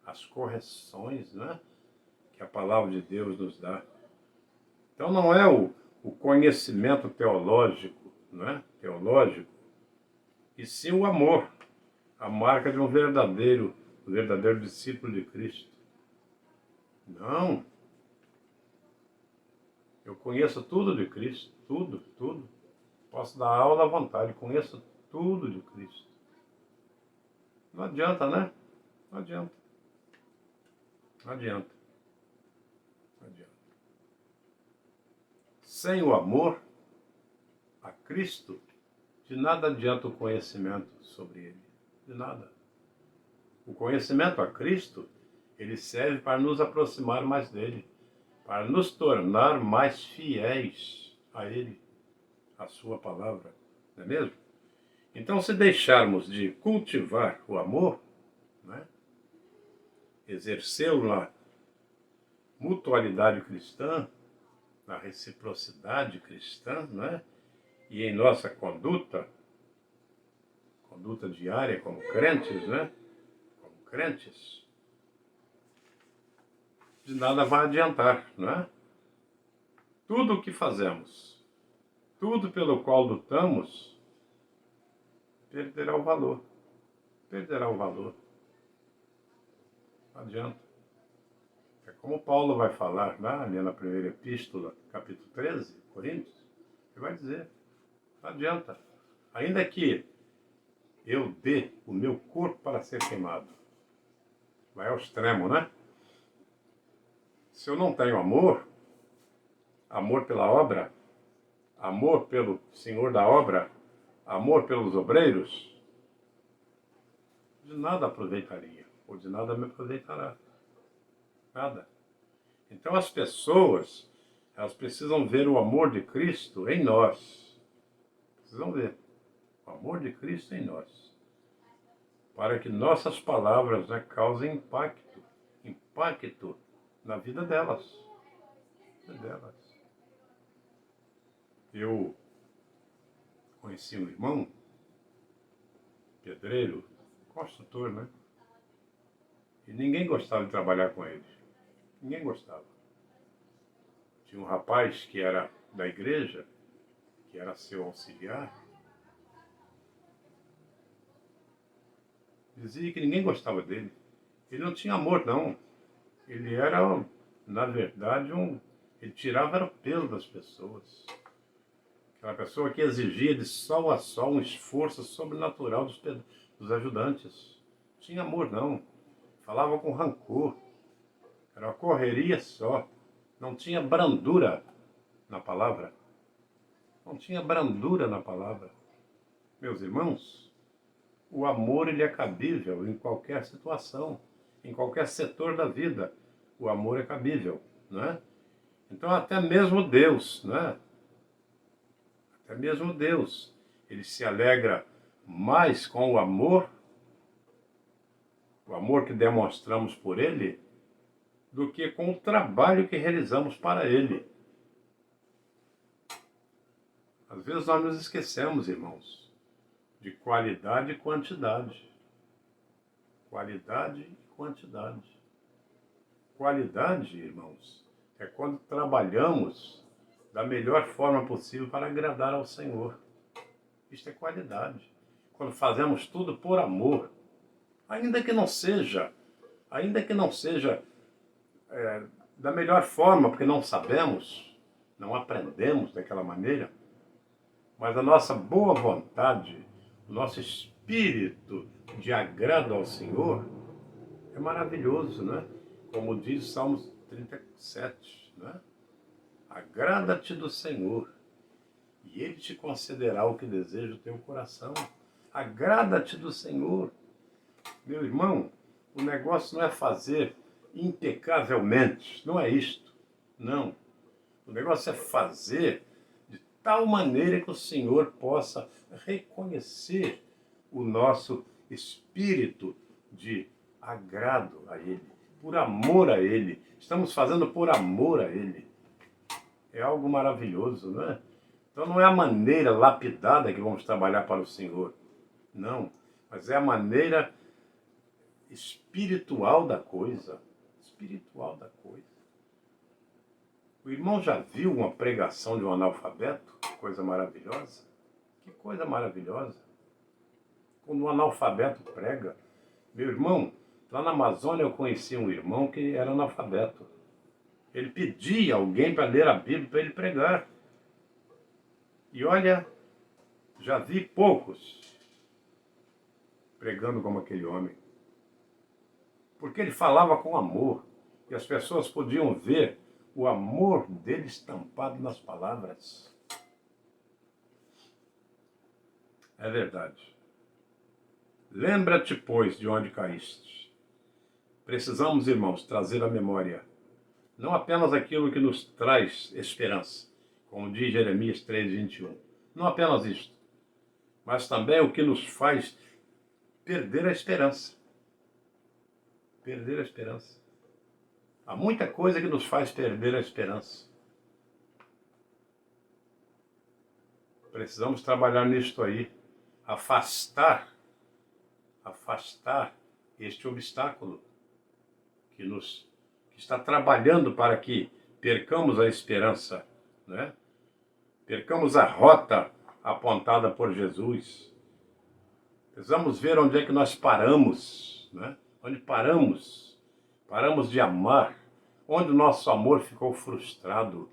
as correções, né? Que a palavra de Deus nos dá. Então, não é o conhecimento teológico, né? Teológico, e sim o amor, a marca de um verdadeiro discípulo de Cristo. Não. Eu conheço tudo de Cristo, tudo. Posso dar aula à vontade, conheço tudo de Cristo. Não adianta, né? Não adianta. Sem o amor a Cristo, de nada adianta o conhecimento sobre Ele. De nada. O conhecimento a Cristo, ele serve para nos aproximar mais dele, para nos tornar mais fiéis a Ele, a Sua palavra. Não é mesmo? Então, se deixarmos de cultivar o amor, né, exercê-lo na mutualidade cristã, na reciprocidade cristã, né, e em nossa conduta diária como crentes, né, de nada vai adiantar, não é? Tudo o que fazemos, tudo pelo qual lutamos, perderá o valor. Não adianta. É como Paulo vai falar na primeira epístola, capítulo 13, Coríntios, ele vai dizer, não adianta. Ainda que eu dê o meu corpo para ser queimado, vai ao extremo, né? Se eu não tenho amor pela obra, amor pelo Senhor da obra, amor pelos obreiros, de nada aproveitaria, ou de nada me aproveitará. Nada. Então as pessoas, elas precisam ver o amor de Cristo em nós. Precisam ver o amor de Cristo em nós. Para que nossas palavras, né, causem impacto na vida delas. Eu conheci um irmão pedreiro, construtor, né? E ninguém gostava de trabalhar com ele. Ninguém gostava. Tinha um rapaz que era da igreja, que era seu auxiliar. Dizia que ninguém gostava dele. Ele não tinha amor, não. Ele era, na verdade, ele tirava era o pelo das pessoas. Aquela pessoa que exigia de sol a sol um esforço sobrenatural dos ajudantes. Não tinha amor, não. Falava com rancor. Era uma correria só. Não tinha brandura na palavra. Não tinha brandura na palavra. Meus irmãos, o amor ele é cabível em qualquer situação, em qualquer setor da vida. O amor é cabível, não é? Então até mesmo Deus, não é? Até mesmo Deus, ele se alegra mais com o amor que demonstramos por ele, do que com o trabalho que realizamos para ele. Às vezes nós nos esquecemos, irmãos, de qualidade e quantidade. Qualidade e quantidade. Qualidade, irmãos, é quando trabalhamos da melhor forma possível para agradar ao Senhor. Isto é qualidade. Quando fazemos tudo por amor, ainda que não seja da melhor forma, porque não sabemos, não aprendemos daquela maneira, mas a nossa boa vontade, o nosso espírito de agrado ao Senhor é maravilhoso, né? Como diz Salmos 37, né? Agrada-te do Senhor, e Ele te concederá o que deseja o teu coração. Agrada-te do Senhor. Meu irmão, o negócio não é fazer impecavelmente, não é isto, não. O negócio é fazer de tal maneira que o Senhor possa reconhecer o nosso espírito de agrado a Ele, por amor a Ele. Estamos fazendo por amor a Ele. É algo maravilhoso, não é? Então não é a maneira lapidada que vamos trabalhar para o Senhor, não, mas é a maneira espiritual da coisa. Espiritual da coisa. O irmão já viu uma pregação de um analfabeto? Que coisa maravilhosa. Que coisa maravilhosa. Quando um analfabeto prega. Meu irmão, lá na Amazônia eu conheci um irmão que era analfabeto. Ele pedia alguém para ler a Bíblia para ele pregar. E olha, já vi poucos pregando como aquele homem. Porque ele falava com amor. E as pessoas podiam ver o amor dele estampado nas palavras. É verdade. Lembra-te, pois, de onde caíste. Precisamos, irmãos, trazer à memória não apenas aquilo que nos traz esperança, como diz Jeremias 3:21. Não apenas isto, mas também o que nos faz perder a esperança. Perder a esperança. Há muita coisa que nos faz perder a esperança. Precisamos trabalhar nisto aí. Afastar este obstáculo que está trabalhando para que percamos a esperança, né? Percamos a rota apontada por Jesus. Precisamos ver onde é que nós paramos, né? Onde paramos de amar, onde o nosso amor ficou frustrado,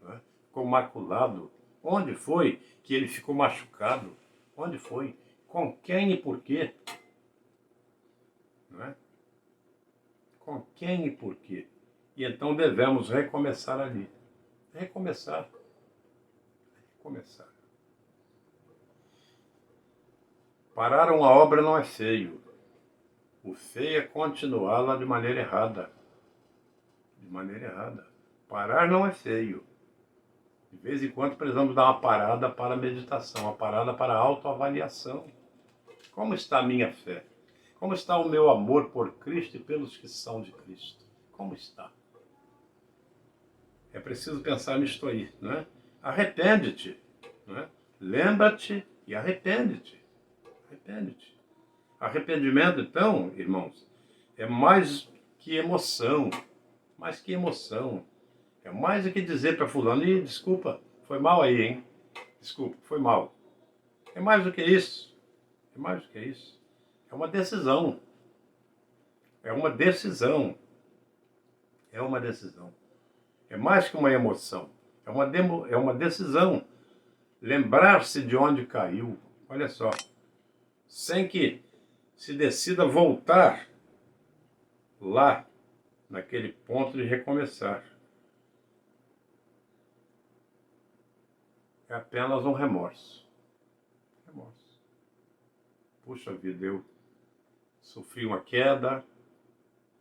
né? Ficou maculado, onde foi que ele ficou machucado, onde foi, com quem e por quê, não é? Com quem e por quê. E então devemos recomeçar ali, recomeçar. Parar uma obra não é feio. O feio é continuá-la de maneira errada. De maneira errada. Parar não é feio. De vez em quando precisamos dar uma parada para a meditação, uma parada para a autoavaliação. Como está a minha fé? Como está o meu amor por Cristo e pelos que são de Cristo? Como está? É preciso pensar nisto aí, não é? Arrepende-te, não é? Lembra-te e arrepende-te. Arrepende-te. Arrependimento, então, irmãos, é mais que emoção. Mais que emoção. É mais do que dizer para fulano, ih, desculpa, foi mal aí, hein? Desculpa, foi mal. É mais do que isso. É mais do que isso. É uma decisão. É uma decisão. É uma decisão. É mais que uma emoção. É uma decisão. Lembrar-se de onde caiu. Olha só. Sem que se decida voltar lá, naquele ponto de recomeçar. É apenas um remorso. Remorso. Puxa vida, eu sofri uma queda,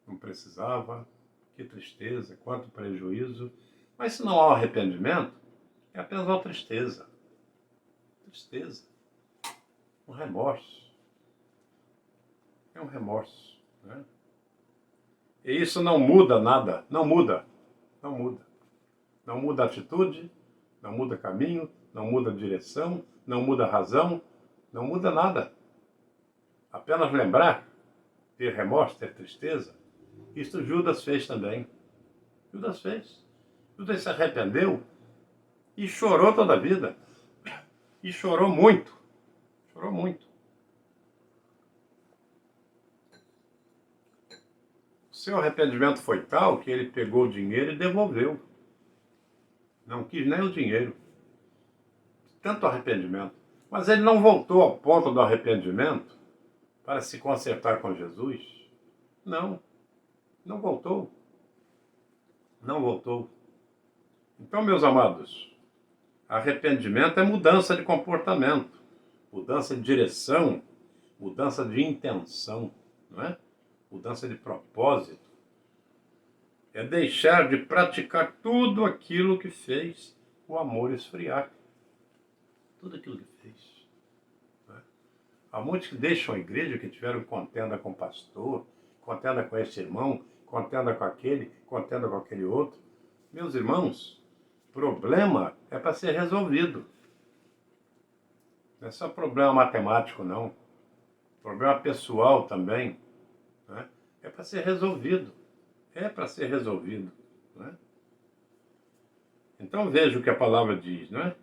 não precisava, que tristeza, quanto prejuízo. Mas se não há arrependimento, é apenas uma tristeza. Tristeza. Um remorso. É um remorso. Né? E isso não muda nada. Não muda. Não muda. Não muda a atitude, não muda caminho, não muda direção, não muda razão, não muda nada. Apenas lembrar, ter remorso, ter tristeza. Isso Judas fez também. Judas fez. Judas se arrependeu e chorou toda a vida. E chorou muito. Chorou muito. O seu arrependimento foi tal que ele pegou o dinheiro e devolveu. Não quis nem o dinheiro. Tanto arrependimento. Mas ele não voltou ao ponto do arrependimento para se consertar com Jesus. Não. Não voltou. Não voltou. Então, meus amados, arrependimento é mudança de comportamento, mudança de direção, mudança de intenção, não é? Mudança de propósito. É deixar de praticar tudo aquilo que fez o amor esfriar. Tudo aquilo que fez. Não é? Há muitos que deixam a igreja, que tiveram contenda com o pastor, contenda com esse irmão, contenda com aquele outro. Meus irmãos, problema é para ser resolvido. Não é só problema matemático, não. Problema pessoal também. Né? É para ser resolvido. É para ser resolvido. Né? Então veja o que a palavra diz, não é?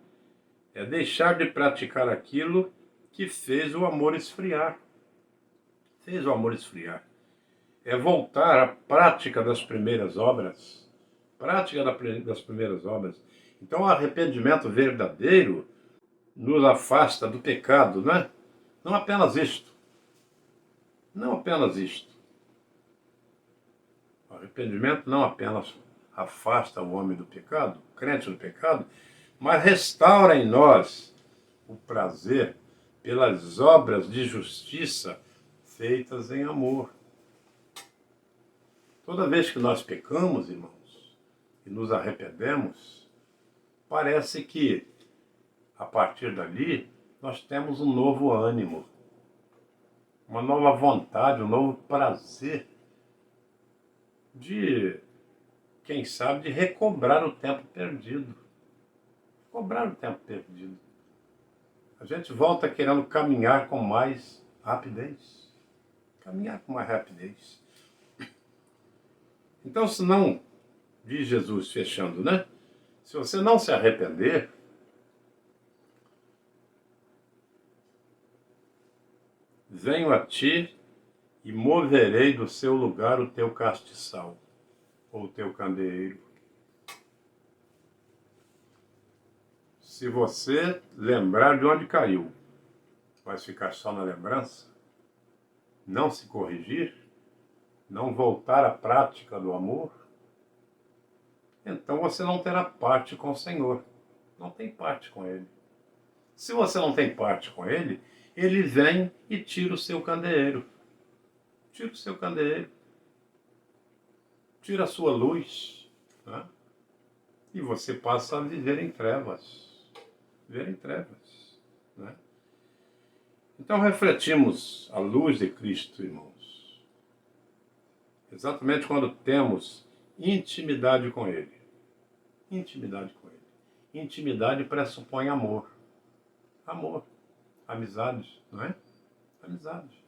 É deixar de praticar aquilo que fez o amor esfriar. Fez o amor esfriar. É voltar à prática das primeiras obras. Prática das primeiras obras. Então o arrependimento verdadeiro nos afasta do pecado, não é? Não apenas isto. Não apenas isto. O arrependimento não apenas afasta o homem do pecado, o crente do pecado, mas restaura em nós o prazer pelas obras de justiça feitas em amor. Toda vez que nós pecamos, irmãos, e nos arrependemos, parece que, a partir dali, nós temos um novo ânimo, uma nova vontade, um novo prazer de, quem sabe, de recobrar o tempo perdido. Cobrar o tempo perdido. A gente volta querendo caminhar com mais rapidez. Caminhar com mais rapidez. Então, se não, diz Jesus fechando, né? Se você não se arrepender, venho a ti e moverei do seu lugar o teu castiçal, ou o teu candeeiro. Se você lembrar de onde caiu, vai ficar só na lembrança, não se corrigir, não voltar à prática do amor, então você não terá parte com o Senhor. Não tem parte com Ele. Se você não tem parte com Ele, Ele vem e tira o seu candeeiro. Tira o seu candeeiro. Tira a sua luz. Né? E você passa a viver em trevas. Viver em trevas. Né? Então refletimos a luz de Cristo, irmãos. Exatamente quando temos intimidade com Ele. Intimidade com Ele. Intimidade pressupõe amor. Amor. Amizade, não é? Amizade.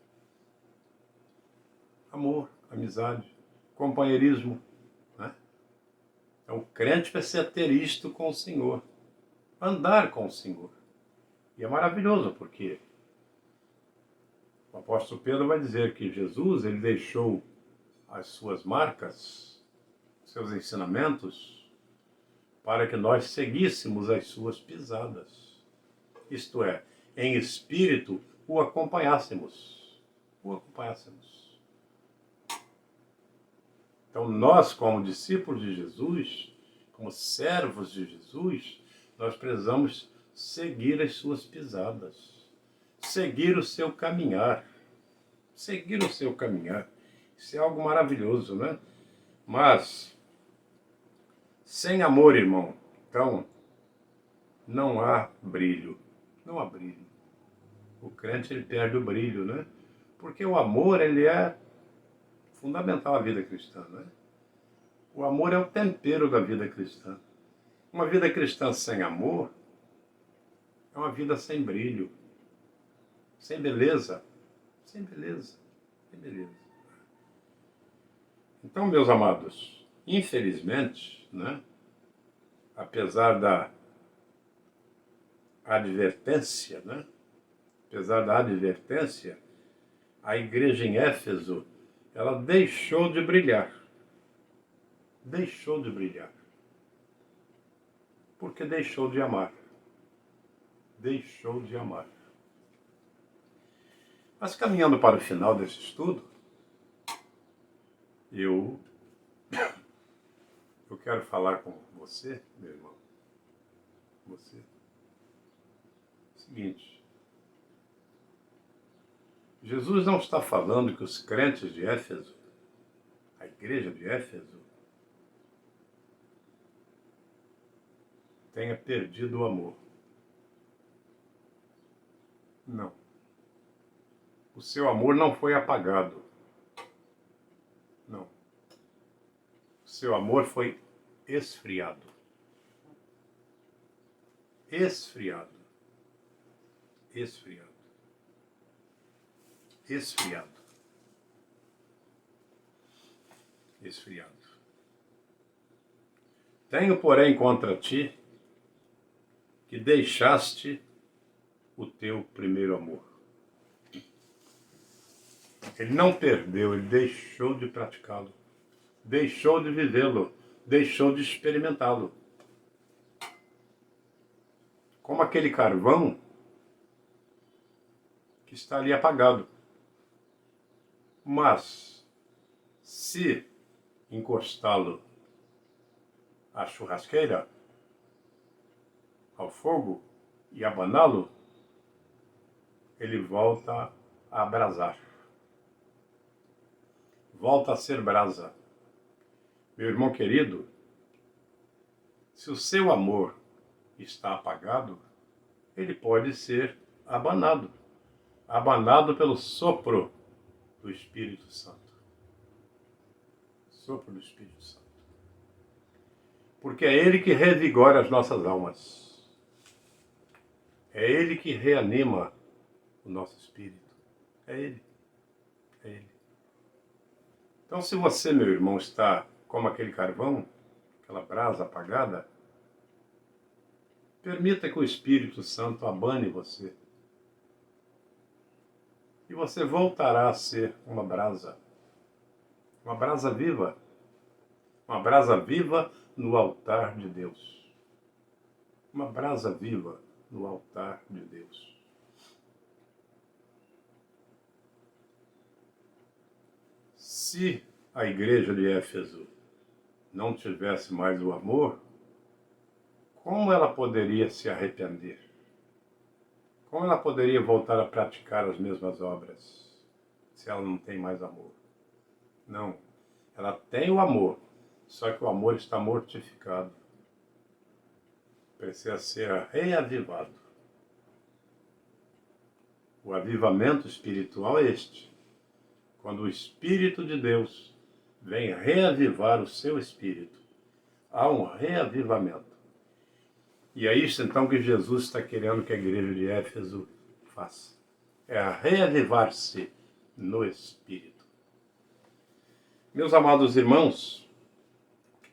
amor, amizade, companheirismo, né? Então o crente precisa ter isto com o Senhor, andar com o Senhor. E é maravilhoso porque o apóstolo Pedro vai dizer que Jesus, ele deixou as suas marcas, seus ensinamentos, para que nós seguíssemos as suas pisadas. Isto é, em espírito o acompanhássemos. O acompanhássemos. Então nós, como discípulos de Jesus, como servos de Jesus, nós precisamos seguir as suas pisadas. Seguir o seu caminhar. Seguir o seu caminhar. Isso é algo maravilhoso, né? Mas, sem amor, irmão, então, não há brilho. Não há brilho. O crente, ele perde o brilho, né? Porque o amor, ele é fundamental à vida cristã, né? O amor é o tempero da vida cristã. Uma vida cristã sem amor é uma vida sem brilho. Sem beleza, sem beleza, sem beleza. Então, meus amados, infelizmente, né, apesar da advertência, né, a igreja em Éfeso, ela deixou de brilhar. Deixou de brilhar. Porque deixou de amar. Deixou de amar. Mas caminhando para o final desse estudo, eu quero falar com você, meu irmão. Você. Seguinte. Jesus não está falando que os crentes de Éfeso, a igreja de Éfeso, tenha perdido o amor. Não. O seu amor não foi apagado. Não. O seu amor foi esfriado. Esfriado. Esfriado. Esfriado. Esfriado. Tenho, porém, contra ti que deixaste o teu primeiro amor. Ele não perdeu, ele deixou de praticá-lo, deixou de vivê-lo, deixou de experimentá-lo. Como aquele carvão que está ali apagado. Mas, se encostá-lo à churrasqueira, ao fogo, e abaná-lo, ele volta a abrasar. Volta a ser brasa. Meu irmão querido, se o seu amor está apagado, ele pode ser abanado. Abanado pelo sopro do Espírito Santo. Sopro do Espírito Santo. Porque é ele que revigora as nossas almas. É ele que reanima o nosso espírito. É ele. É ele. Então, se você, meu irmão, está como aquele carvão, aquela brasa apagada, permita que o Espírito Santo abane você. E você voltará a ser uma brasa viva. Uma brasa viva no altar de Deus. Uma brasa viva no altar de Deus. Se a igreja de Éfeso não tivesse mais o amor, como ela poderia se arrepender? Como ela poderia voltar a praticar as mesmas obras se ela não tem mais amor? Não, ela tem o amor, só que o amor está mortificado. Precisa ser reavivado. O avivamento espiritual é este. Quando o Espírito de Deus vem reavivar o seu espírito, há um reavivamento. E é isso então que Jesus está querendo que a igreja de Éfeso faça. É a reavivar-se no Espírito. Meus amados irmãos,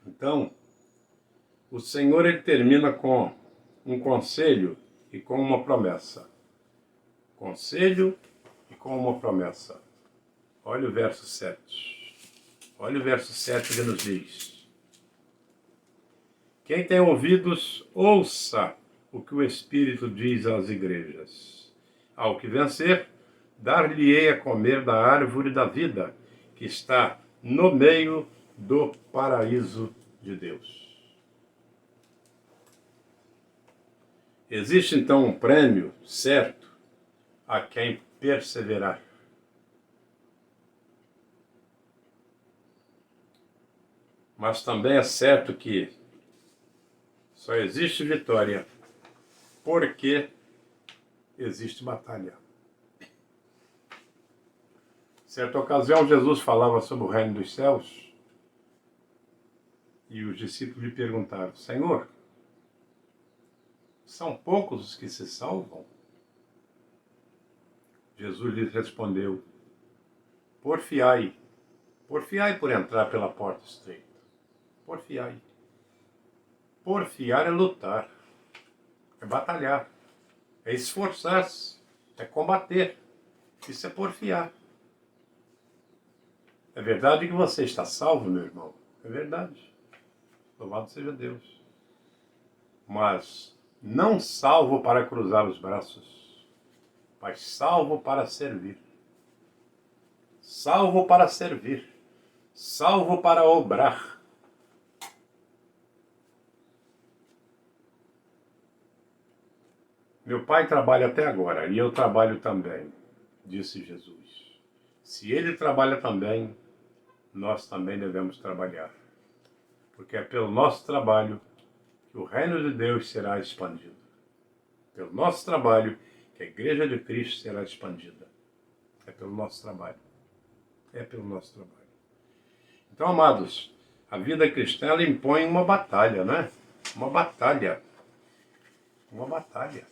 então, o Senhor ele termina com um conselho e com uma promessa. Conselho e com uma promessa. Olha o verso 7. Olha o verso 7 que nos diz: quem tem ouvidos, ouça o que o Espírito diz às igrejas. Ao que vencer, dar-lhe-ei a comer da árvore da vida, que está no meio do paraíso de Deus. Existe então um prêmio certo a quem perseverar. Mas também é certo que só existe vitória porque existe batalha. Certa ocasião, Jesus falava sobre o reino dos céus e os discípulos lhe perguntaram: Senhor, são poucos os que se salvam? Jesus lhes respondeu: porfiai por entrar pela porta estreita. Porfiai. Porfiar é lutar, é batalhar, é esforçar-se, é combater. Isso é porfiar. É verdade que você está salvo, meu irmão? É verdade. Louvado seja Deus. Mas não salvo para cruzar os braços, mas salvo para servir. Salvo para servir. Salvo para obrar. Meu pai trabalha até agora e eu trabalho também, disse Jesus. Se ele trabalha também, nós também devemos trabalhar. Porque é pelo nosso trabalho que o reino de Deus será expandido. Pelo nosso trabalho que a Igreja de Cristo será expandida. É pelo nosso trabalho. É pelo nosso trabalho. Então, amados, a vida cristã ela impõe uma batalha, não é? Uma batalha. Uma batalha.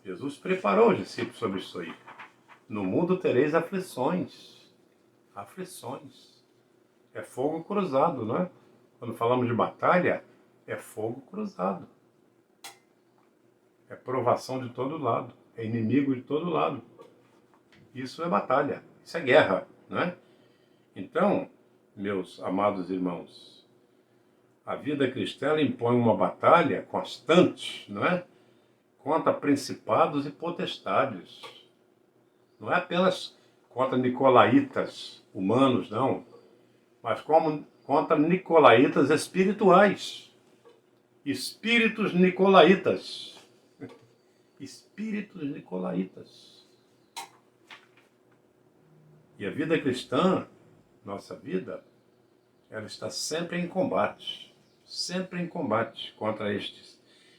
Jesus preparou os discípulos sobre isso aí. No mundo tereis aflições. Aflições. É fogo cruzado, não é? Quando falamos de batalha, é fogo cruzado. É provação de todo lado. É inimigo de todo lado. Isso é batalha. Isso é guerra, não é? Então, meus amados irmãos, a vida cristã ela impõe uma batalha constante, não é? Contra principados e potestades. Não é apenas contra nicolaítas humanos, não. Mas como contra nicolaítas espirituais. Espíritos nicolaítas. Espíritos nicolaítas. E a vida cristã, nossa vida, ela está sempre em combate. Sempre em combate contra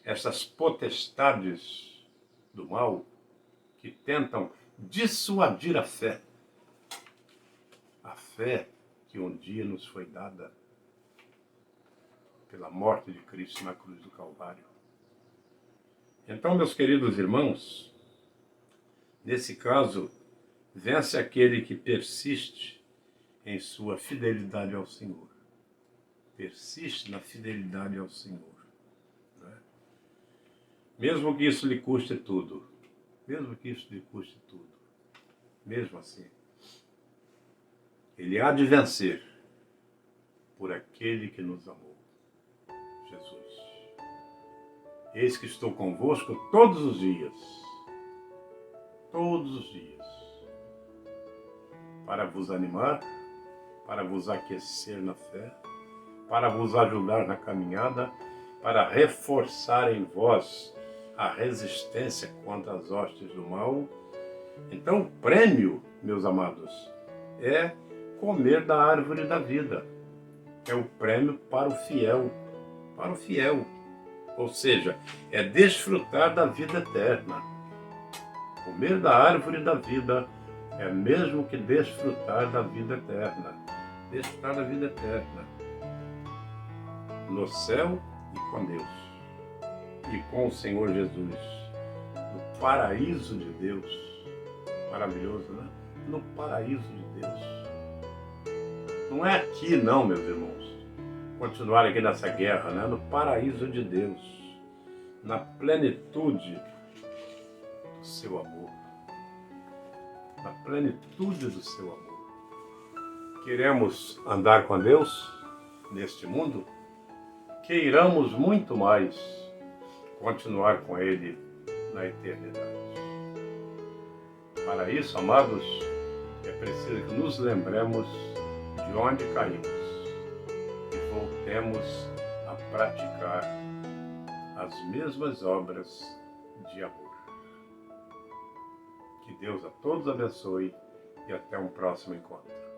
estas potestades do mal que tentam dissuadir a fé. A fé que um dia nos foi dada pela morte de Cristo na cruz do Calvário. Então, meus queridos irmãos, nesse caso, vence aquele que persiste em sua fidelidade ao Senhor. Persiste na fidelidade ao Senhor. Né? Mesmo que isso lhe custe tudo. Mesmo que isso lhe custe tudo. Mesmo assim. Ele há de vencer por aquele que nos amou. Jesus. Eis que estou convosco todos os dias. Todos os dias. Para vos animar, para vos aquecer na fé, para vos ajudar na caminhada, para reforçar em vós a resistência contra as hostes do mal. Então, o prêmio, meus amados, é comer da árvore da vida. É o prêmio para o fiel. Para o fiel. Ou seja, é desfrutar da vida eterna. Comer da árvore da vida é mesmo que desfrutar da vida eterna. Desfrutar da vida eterna. No céu e com Deus. E com o Senhor Jesus. No paraíso de Deus. Maravilhoso, né? No paraíso de Deus. Não é aqui não, meus irmãos. Continuar aqui nessa guerra, né? No paraíso de Deus, na plenitude do seu amor, na plenitude do seu amor. Queremos andar com Deus neste mundo? Queiramos muito mais continuar com Ele na eternidade. Para isso, amados, é preciso que nos lembremos de onde caímos e voltemos a praticar as mesmas obras de amor. Que Deus a todos abençoe e até um próximo encontro.